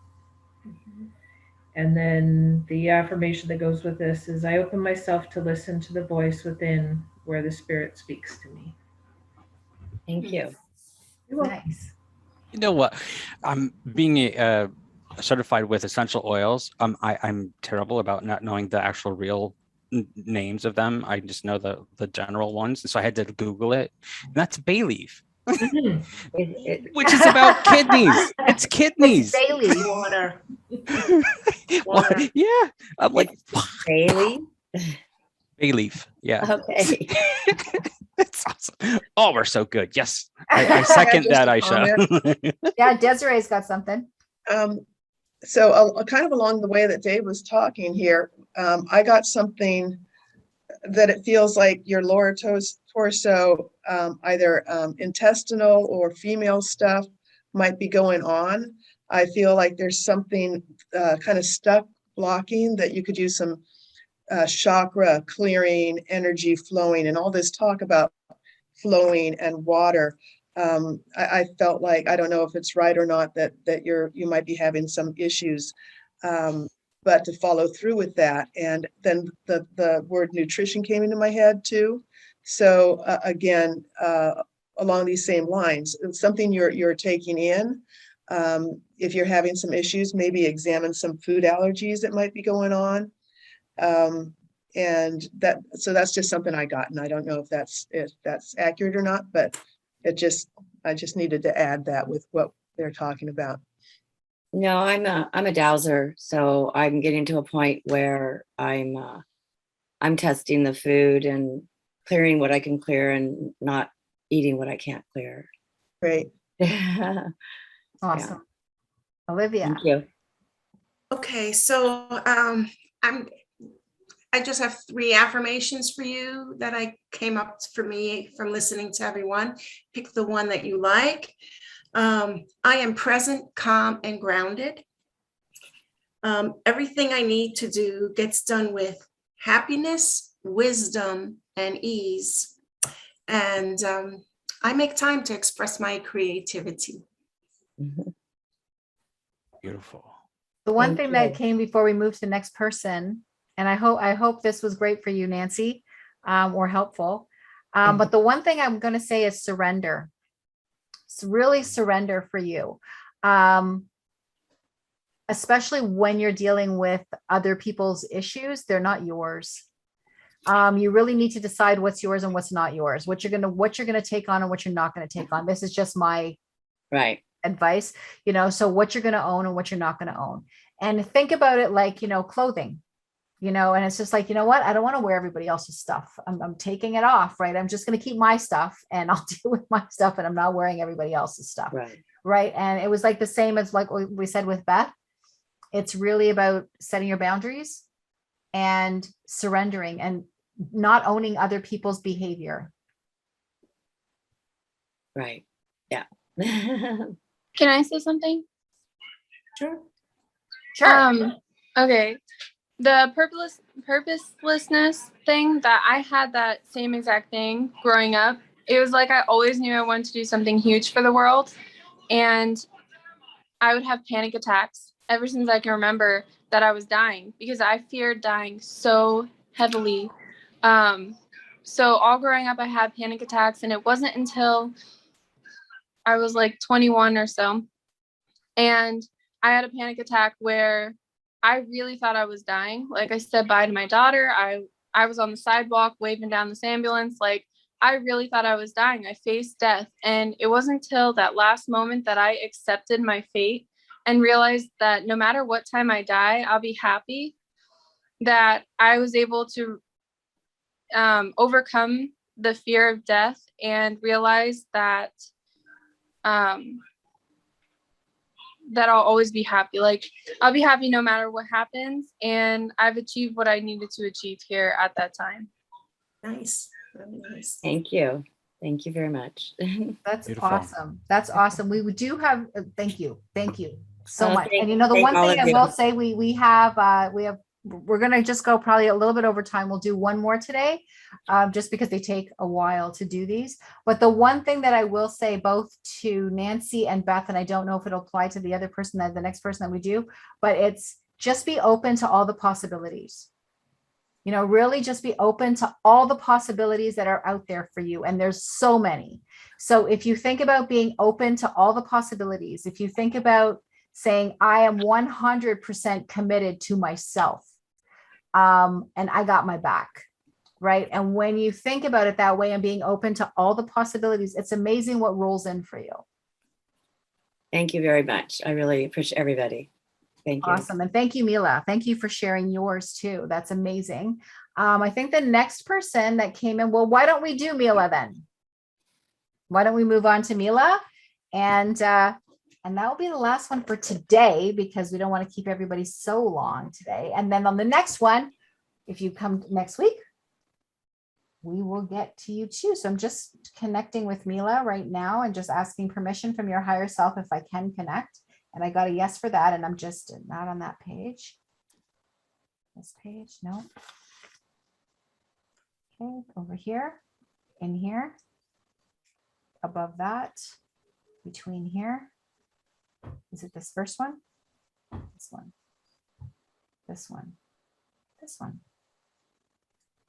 And then the affirmation that goes with this is, I open myself to listen to the voice within where the Spirit speaks to me. Thank you. You're welcome. Nice. You know what? I'm being certified with essential oils. I'm terrible about not knowing the actual real names of them. I just know the general ones, and so I had to Google it. And that's bay leaf, which is about kidneys. It's kidneys. It's Bailey. Water. Well, yeah, I'm like Bailey. bay leaf. Yeah, Okay. it's awesome. Oh, we're so good. Yes, I second Just that, a Aisha. Yeah, Desiree's got something. So kind of along the way that Dave was talking here, I got something that it feels like your lower torso, either intestinal or female stuff might be going on. I feel like there's something kind of stuck, blocking, that you could use some chakra clearing, energy flowing, and all this talk about flowing and water. I felt like, I don't know if it's right or not, that you might be having some issues, but to follow through with that. And then the word nutrition came into my head too. So again, along these same lines, it's something you're taking in. If you're having some issues, maybe examine some food allergies that might be going on. And so that's just something I got, and I don't know if that's accurate or not, but I just needed to add that with what they're talking about. No, I'm a dowser, so I'm getting to a point where I'm testing the food and clearing what I can clear and not eating what I can't clear. Great. Awesome. Olivia. Thank you. Okay, so I just have 3 affirmations for you that I came up for me from listening to everyone. Pick the one that you like. I am present, calm, and grounded. Everything I need to do gets done with happiness, wisdom, and ease. And I make time to express my creativity. Beautiful. The one Thank thing that you. came before we move to the next person, and I hope this was great for you, Nancy, or helpful. But the one thing I'm going to say is surrender. It's really surrender for you, especially when you're dealing with other people's issues. They're not yours. You really need to decide what's yours and what's not yours. What you're gonna take on and what you're not going to take on. This is just my advice. So what you're going to own and what you're not going to own. And think about it like clothing. And it's just like, what? I don't want to wear everybody else's stuff. I'm taking it off, right? I'm just going to keep my stuff and I'll deal with my stuff, and I'm not wearing everybody else's stuff. Right. And it was like the same as like we said with Beth. It's really about setting your boundaries and surrendering and not owning other people's behavior. Right. Yeah. Can I say something? Sure. Okay. The purposelessness thing, that I had that same exact thing growing up. It was like I always knew I wanted to do something huge for the world, and I would have panic attacks ever since I can remember that I was dying, because I feared dying so heavily. So all growing up I had panic attacks, and it wasn't until I was like 21 or so, and I had a panic attack where I really thought I was dying. Like, I said bye to my daughter. I was on the sidewalk waving down this ambulance. Like, I really thought I was dying. I faced death. And it wasn't until that last moment that I accepted my fate and realized that no matter what time I die, I'll be happy, that I was able to overcome the fear of death and realize that that I'll always be happy. Like, I'll be happy no matter what happens. And I've achieved what I needed to achieve here at that time. Nice. Really nice. Thank you. Thank you very much. That's Beautiful. awesome. That's awesome. We do have, thank you. so Oh, much. thank- And you know, the thank one all thing of I you. will say, we're going to just go probably a little bit over time. We'll do one more today, just because they take a while to do these. But the one thing that I will say both to Nancy and Beth, and I don't know if it'll apply to the other person, that the next person that we do, but it's just be open to all the possibilities. You know, really just be open to all the possibilities that are out there for you. And there's so many. So if you think about being open to all the possibilities, if you think about saying, I am 100% committed to myself, and I got my back, right? And when you think about it that way and being open to all the possibilities, it's amazing what rolls in for you. Thank you very much. I really appreciate everybody. Thank you. Awesome. And thank you, Mila. Thank you for sharing yours too. That's amazing. I think the next person that came in, well, why don't we do Mila then? Why don't we move on to Mila? And that will be the last one for today, because we don't want to keep everybody so long today. And then on the next one, if you come next week, we will get to you too. So I'm just connecting with Mila right now and just asking permission from your higher self if I can connect. And I got a yes for that. And I'm just not on that page. This page, no. Okay, over here, in here, above that, between here. Is it this first one? This one. This one. This one.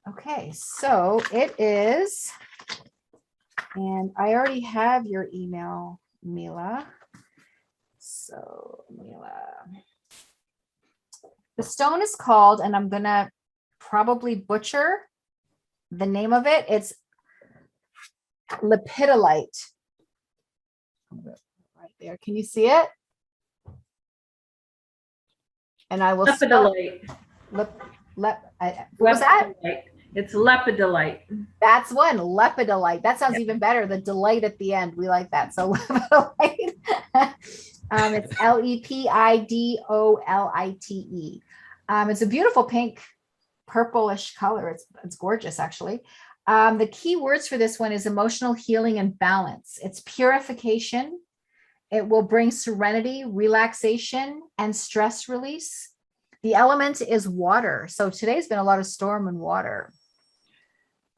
Okay, so it is, and I already have your email, Mila. So, Mila. The stone is called, and I'm gonna probably butcher the name of it. It's lepidolite. Right there. Can you see it? And I will spell Lepidolite. what was that? Lepidolite. It's lepidolite. That's one, lepidolite. That sounds even better. The delight at the end. We like that. So lepidolite. It's Lepidolite. It's a beautiful pink, purplish color. It's gorgeous, actually. The key words for this one is emotional healing and balance. It's purification. It will bring serenity, relaxation, and stress release. The element is water. So today's been a lot of storm and water.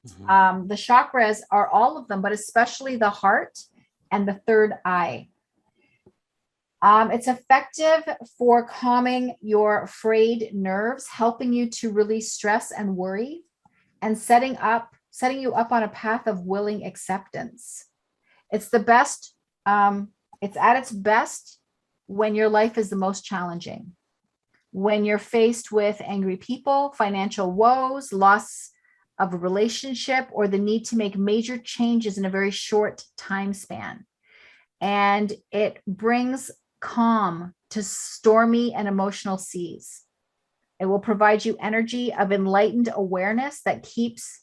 The chakras are all of them, but especially the heart and the third eye. It's effective for calming your frayed nerves, helping you to release stress and worry, and setting you up on a path of willing acceptance. It's the best. It's at its best when your life is the most challenging. When you're faced with angry people, financial woes, loss of a relationship, or the need to make major changes in a very short time span. And it brings calm to stormy and emotional seas. It will provide you energy of enlightened awareness that keeps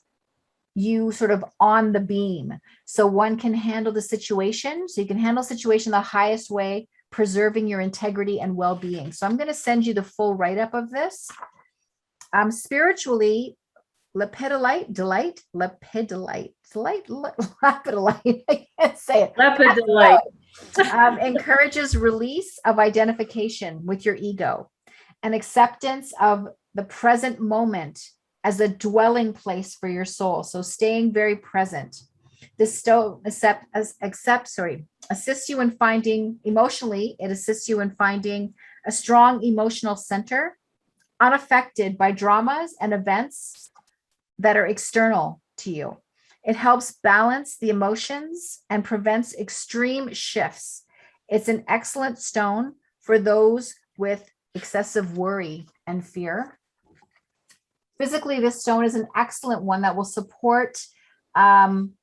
you sort of on the beam. So one can handle the situation. So you can handle the situation the highest way, preserving your integrity and well-being. So I'm going to send you the full write-up of this. Spiritually, lepidolite, lepidolite, I can't say it. Lepidolite. Encourages release of identification with your ego and acceptance of the present moment as a dwelling place for your soul. So staying very present. This stone assists you in finding emotionally, it assists you in finding a strong emotional center, unaffected by dramas and events that are external to you. It helps balance the emotions and prevents extreme shifts. It's an excellent stone for those with excessive worry and fear. Physically, this stone is an excellent one that will support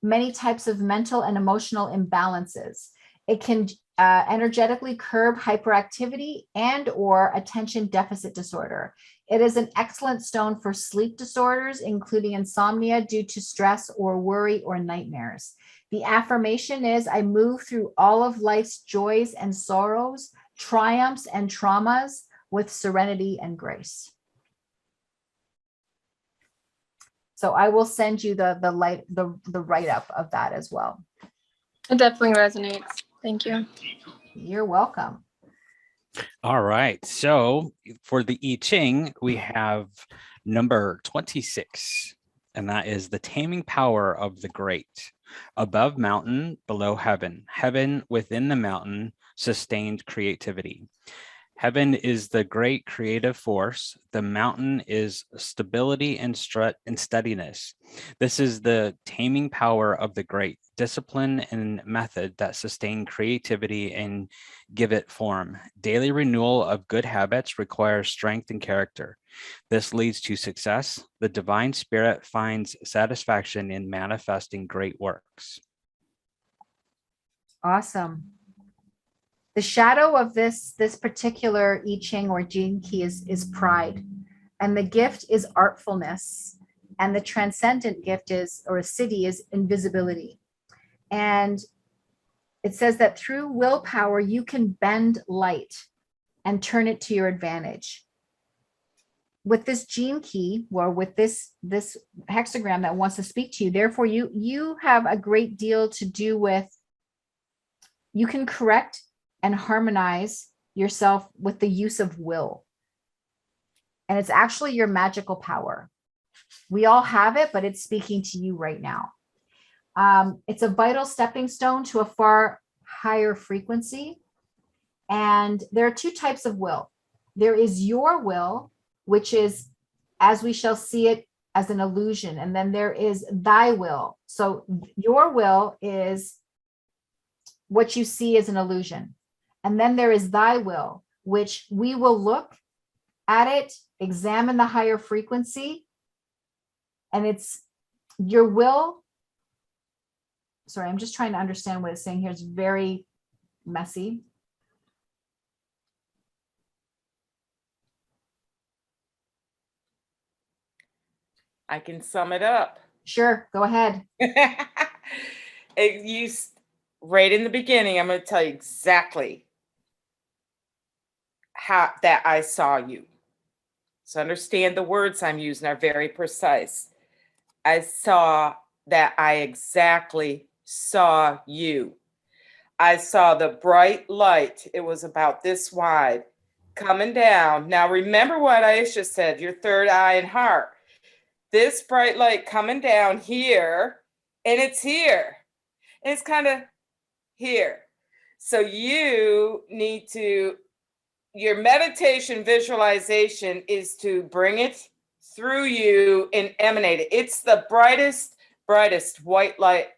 many types of mental and emotional imbalances. It can energetically curb hyperactivity and or attention deficit disorder. It is an excellent stone for sleep disorders, including insomnia due to stress or worry or nightmares. The affirmation is, I move through all of life's joys and sorrows, triumphs and traumas with serenity and grace. So I will send you the write-up of that as well. It definitely resonates. Thank you. You're welcome. All right. So for the I Ching, we have number 26, and that is the taming power of the great. Above mountain, below heaven, heaven within the mountain, sustained creativity. Heaven is the great creative force. The mountain is stability and steadiness. This is the taming power of the great, discipline and method that sustain creativity and give it form. Daily renewal of good habits requires strength and character. This leads to success. The divine spirit finds satisfaction in manifesting great works. Awesome. The shadow of this particular I Ching or Gene Key is pride, and the gift is artfulness, and the transcendent gift is, or a city, is invisibility. And it says that through willpower you can bend light and turn it to your advantage. With this Gene Key, or with this hexagram that wants to speak to you, therefore you have a great deal to do with, you can correct and harmonize yourself with the use of will. And it's actually your magical power. We all have it, but it's speaking to you right now. It's a vital stepping stone to a far higher frequency. And there are two types of will. There is your will, which is, as we shall see it, as an illusion. And then there is thy will. So your will is what you see as an illusion. And then there is thy will, which we will look at it, examine the higher frequency. And it's your will. Sorry, I'm just trying to understand what it's saying here. It's very messy. I can sum it up. Sure, go ahead. Right in the beginning, I'm going to tell you exactly how that I saw you. So understand the words I'm using are very precise. I saw that I exactly saw you. I saw the bright light. It was about this wide coming down. Now remember what Aisha said, your third eye and heart. This bright light coming down here, and it's here. And it's kind of here. So you need to, your meditation visualization is to bring it through you and emanate it. It's the brightest white light.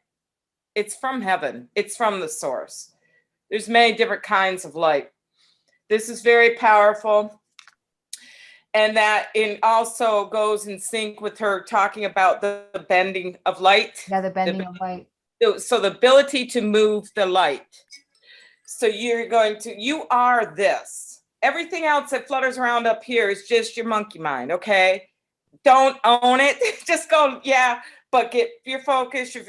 It's from heaven. It's from the source. There's many different kinds of light. This is very powerful. And that also goes in sync with her talking about the bending of light. Yeah, the bending of light. So the ability to move the light. So you are this. Everything else that flutters around up here is just your monkey mind, okay? Don't own it. Just go, yeah, but get your focus, your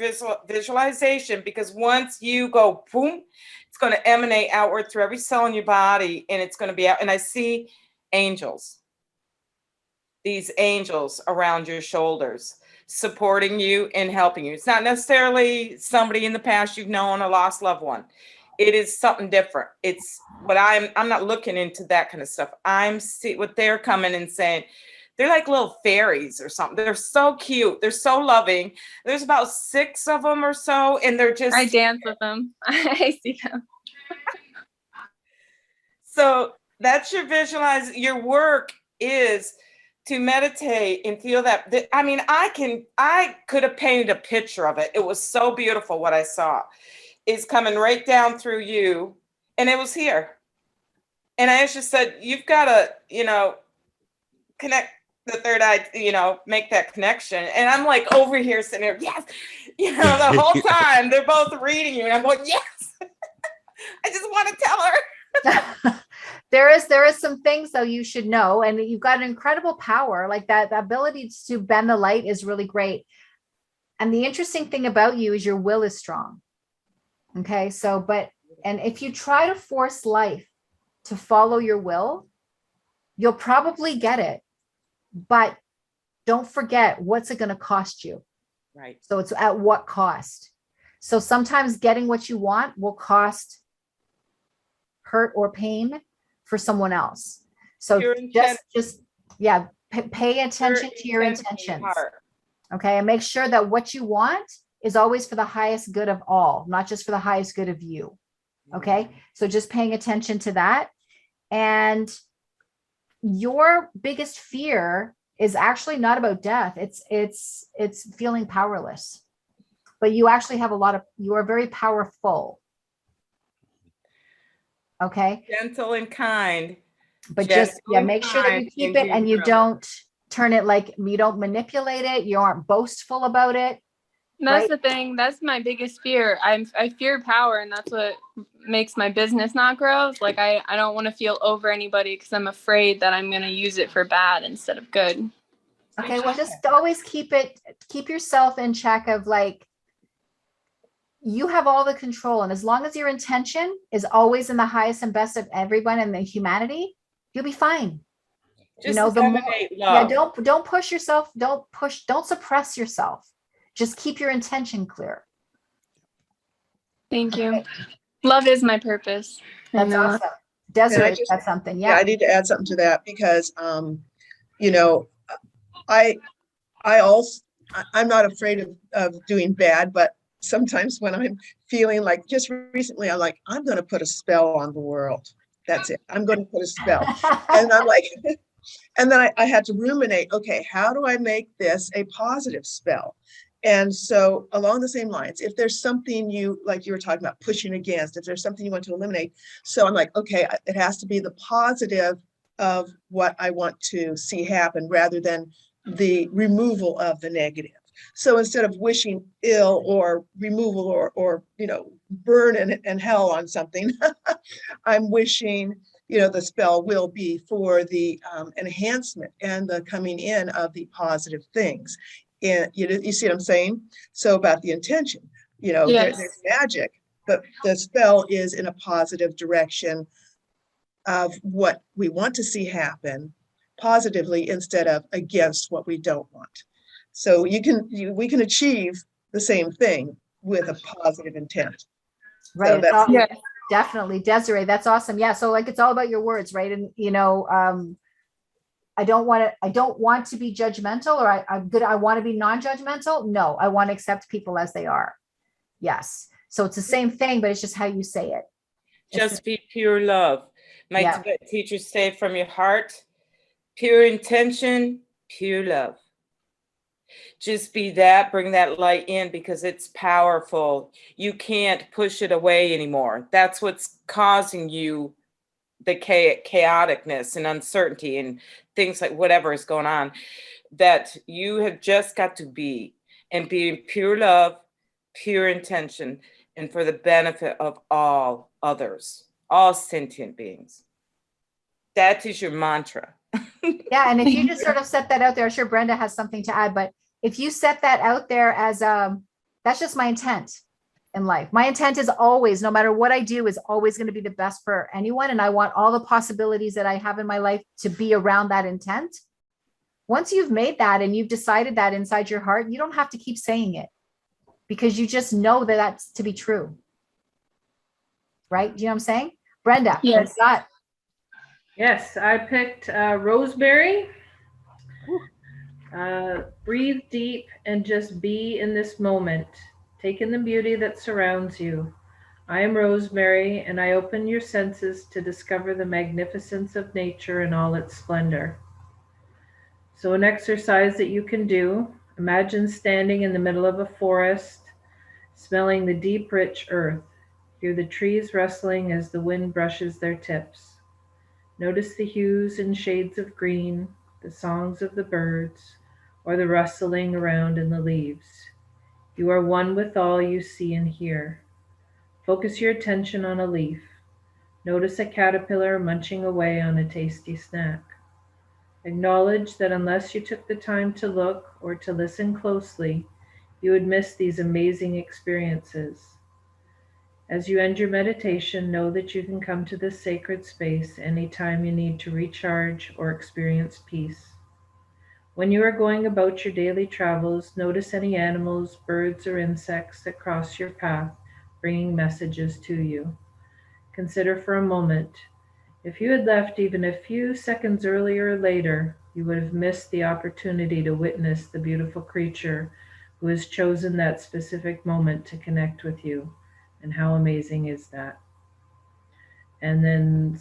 visualization, because once you go boom, it's going to emanate outward through every cell in your body, and it's going to be out. And I see angels. These angels around your shoulders, supporting you and helping you. It's not necessarily somebody in the past you've known, a lost loved one. It is something different. It's what I'm not looking into that kind of stuff. I'm see what they're coming and saying. They're like little fairies or something. They're so cute. They're so loving. There's about 6 of them or so, and they're just. I dance with them. I see them. So that's your visualize. Your work is to meditate and feel that. I mean, I could have painted a picture of it. It was so beautiful what I saw. Is coming right down through you, and it was here. And I just said, you've got to, connect the third eye, make that connection. And I'm like over here sitting there, yes, the whole time they're both reading you, and I'm going, yes. I just want to tell her. There is some things though you should know, and you've got an incredible power like that. The ability to bend the light is really great. And the interesting thing about you is your will is strong. Okay, so and if you try to force life to follow your will, you'll probably get it, but don't forget, what's it going to cost you? Right. So it's at what cost? So sometimes getting what you want will cost hurt or pain. for someone else. So Pure just yeah, pay attention to your intent from your intentions. heart. Okay, and make sure that what you want is always for the highest good of all, not just for the highest good of you. Okay, so just paying attention to that. And your biggest fear is actually not about death. It's feeling powerless. But you actually have you are very powerful. Okay. Gentle and kind. But just make sure that you keep it and you don't turn it like, you don't manipulate it. You aren't boastful about it. That's the thing. That's my biggest fear. I fear power, and that's what makes my business not grow. It's like I don't want to feel over anybody because I'm afraid that I'm going to use it for bad instead of good. Okay, well, just always keep yourself in check of like, you have all the control, and as long as your intention is always in the highest and best of everyone and the humanity, you'll be fine. Just love. Yeah, don't push yourself. Don't suppress yourself. Just keep your intention clear. Thank you. Love is my purpose. That's awesome. Desiree, that's something. Yeah, I need to add something to that because, you know, I'm not afraid of doing bad, but sometimes when I'm feeling like, just recently, I'm like, I'm going to put a spell on the world. That's it. I'm going to put a spell. And I'm like, and then I had to ruminate, okay, how do I make this a positive spell? And so along the same lines, if there's something like you were talking about pushing against, if there's something you want to eliminate, so I'm like, okay, it has to be the positive of what I want to see happen rather than the removal of the negative. So instead of wishing ill or removal or burn and hell on something, I'm wishing, the spell will be for the enhancement and the coming in of the positive things. And you see what I'm saying? So about the intention, Yes. there's magic, but the spell is in a positive direction of what we want to see happen positively instead of against what we don't want. So we can achieve the same thing with a positive intent. Right. So definitely, Desiree. That's awesome. Yeah. So like, it's all about your words, right? And I don't want to be judgmental, or I want to be non-judgmental. No, I want to accept people as they are. Yes. So it's the same thing, but it's just how you say it. Just be pure love. My Tibet teachers say from your heart, pure intention, pure love. Just be that, bring that light in because it's powerful. You can't push it away anymore. That's what's causing you the chaoticness and uncertainty and things like whatever is going on, that you have just got to be and be in pure love, pure intention, and for the benefit of all others, all sentient beings. That is your mantra. Yeah. And if you just sort of set that out there, I'm sure Brenda has something to add, but if you set that out there as that's just my intent in life. My intent is always, no matter what I do, is always going to be the best for anyone. And I want all the possibilities that I have in my life to be around that intent. Once you've made that and you've decided that inside your heart, you don't have to keep saying it because you just know that that's to be true. Right? Do you know what I'm saying? Brenda, yes. Yes, I picked rosemary. Breathe deep and just be in this moment. Take in the beauty that surrounds you. I am rosemary, and I open your senses to discover the magnificence of nature in all its splendor. So an exercise that you can do, imagine standing in the middle of a forest, smelling the deep, rich earth. Hear the trees rustling as the wind brushes their tips. Notice the hues and shades of green, the songs of the birds, or the rustling around in the leaves. You are one with all you see and hear. Focus your attention on a leaf. Notice a caterpillar munching away on a tasty snack. Acknowledge that unless you took the time to look or to listen closely, you would miss these amazing experiences. As you end your meditation, know that you can come to this sacred space anytime you need to recharge or experience peace. When you are going about your daily travels, notice any animals, birds, or insects that cross your path, bringing messages to you. Consider for a moment, If you had left even a few seconds earlier or later, you would have missed the opportunity to witness the beautiful creature who has chosen that specific moment to connect with you. And how amazing is that? And then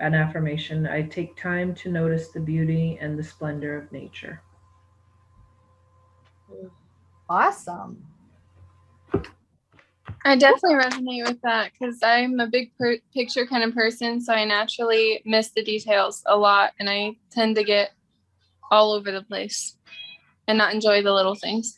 an affirmation. I take time to notice the beauty and the splendor of nature. Awesome. I definitely resonate with that because I'm a big picture kind of person. So I naturally miss the details a lot. And I tend to get all over the place and not enjoy the little things.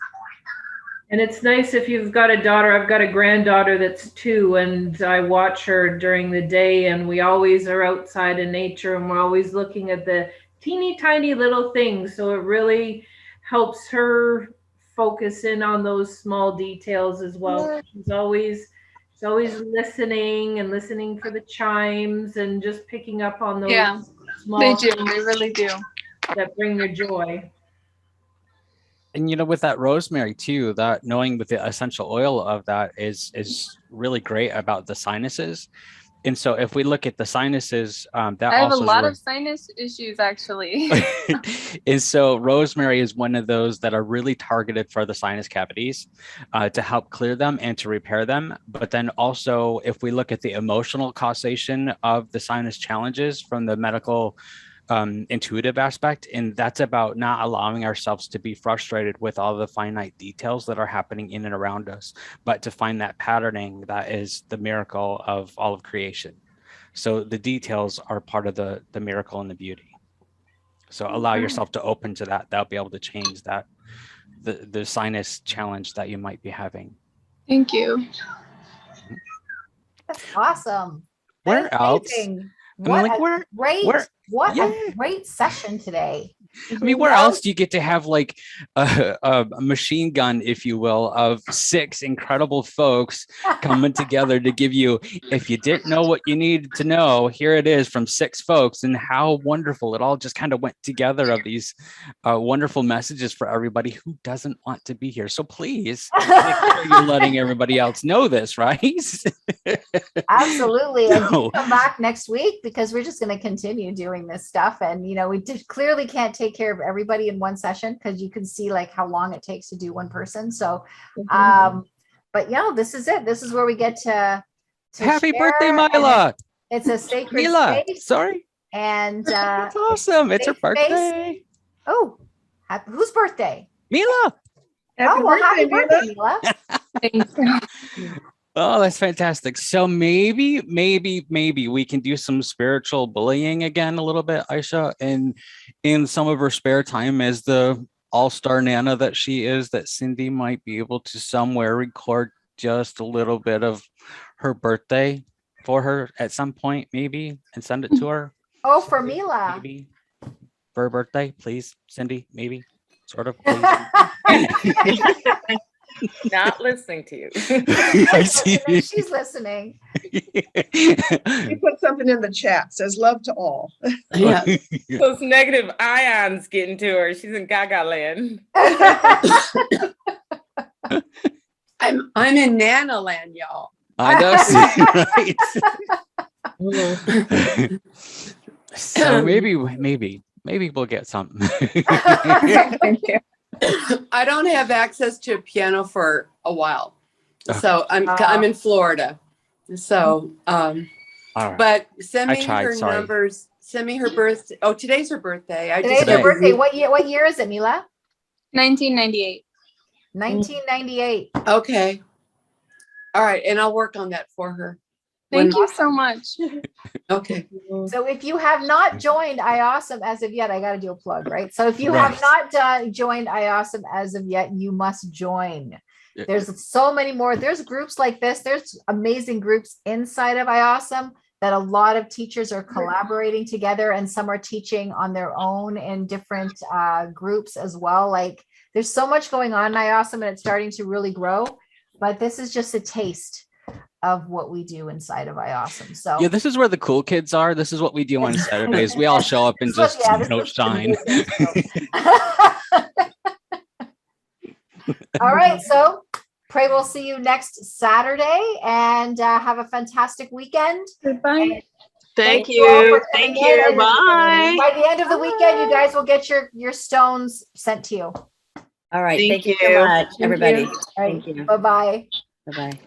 And it's nice if you've got a daughter. I've got a granddaughter that's 2, and I watch her during the day, and we always are outside in nature, and we're always looking at the teeny tiny little things. So it really helps her focus in on those small details as well. She's always listening and listening for the chimes and just picking up on those small They do. They really do. that bring her joy. And with that rosemary too, that knowing with the essential oil of that is really great about the sinuses. And so if we look at the sinuses, that I have also a lot of sinus issues actually. and so rosemary is one of those that are really targeted for the sinus cavities to help clear them and to repair them. But then also if we look at the emotional causation of the sinus challenges from the medical intuitive aspect, and that's about not allowing ourselves to be frustrated with all the finite details that are happening in and around us, but to find that patterning that is the miracle of all of creation. So the details are part of the miracle and the beauty. So allow yourself to open to that. That'll be able to change that the sinus challenge that you might be having. Thank you. That's awesome. Where That's else? amazing. I mean, like, What a great session today. I mean, where else do you get to have like a machine gun, if you will, of 6 incredible folks coming together to give you, if you didn't know what you needed to know, here it is from 6 folks, and how wonderful it all just kind of went together of these wonderful messages for everybody who doesn't want to be here. So please make sure you're letting everybody else know this, right? Absolutely. And No. come back next week because we're just going to continue doing this stuff. And, we clearly can't take care of everybody in one session because you can see like how long it takes to do one person. So, but this is it. This is where we get to Happy share, birthday, and Mila. It's a sacred Mila, space. sorry. And That's awesome. It's her safe space. birthday. Oh, whose birthday? Mila. Happy birthday, Mila. Thank you. Oh, that's fantastic. So maybe we can do some spiritual bullying again a little bit, Aisha, and in some of her spare time as the all-star Nana that she is, that Cindy might be able to somewhere record just a little bit of her birthday for her at some point, maybe, and send it to her. Oh, for Mila. Maybe for her birthday, please, Cindy, maybe, sort of, please. Not listening to you. I see. She's listening. She put something in the chat, says love to all. Yeah. Those negative ions getting to her. She's in Gaga land. I'm in Nana land, y'all. I know, right? So maybe we'll get something. Thank you. I don't have access to a piano for a while, so I'm in Florida. So, All right. but send me tried, her sorry. numbers. Send me her birthday. Oh, today's her birthday. Today's her birthday. What year is it, Mila? 1998. 1998. Okay. All right, and I'll work on that for her. Thank you so much. Okay. So if you have not joined IAUSM as of yet, I got to do a plug, right? So if you have not joined IAUSM as of yet, you must join. There's so many more. There's groups like this. There's amazing groups inside of IAUSM that a lot of teachers are collaborating together, and some are teaching on their own in different groups as well. Like there's so much going on in IAUSM, and it's starting to really grow. But this is just a taste of what we do inside of IAUSM. So yeah, this is where the cool kids are. This is what we do on Saturdays. We all show up and just shine. All right, so pray we'll see you next Saturday, and have a fantastic weekend. Goodbye. Thank you all you. for coming Thank in, you. and Bye. by the end of the weekend, you guys will get your stones sent to you. All right. Thank Thank you so you. much, Thank everybody. you. All right. Thank you. Bye-bye. Bye-bye.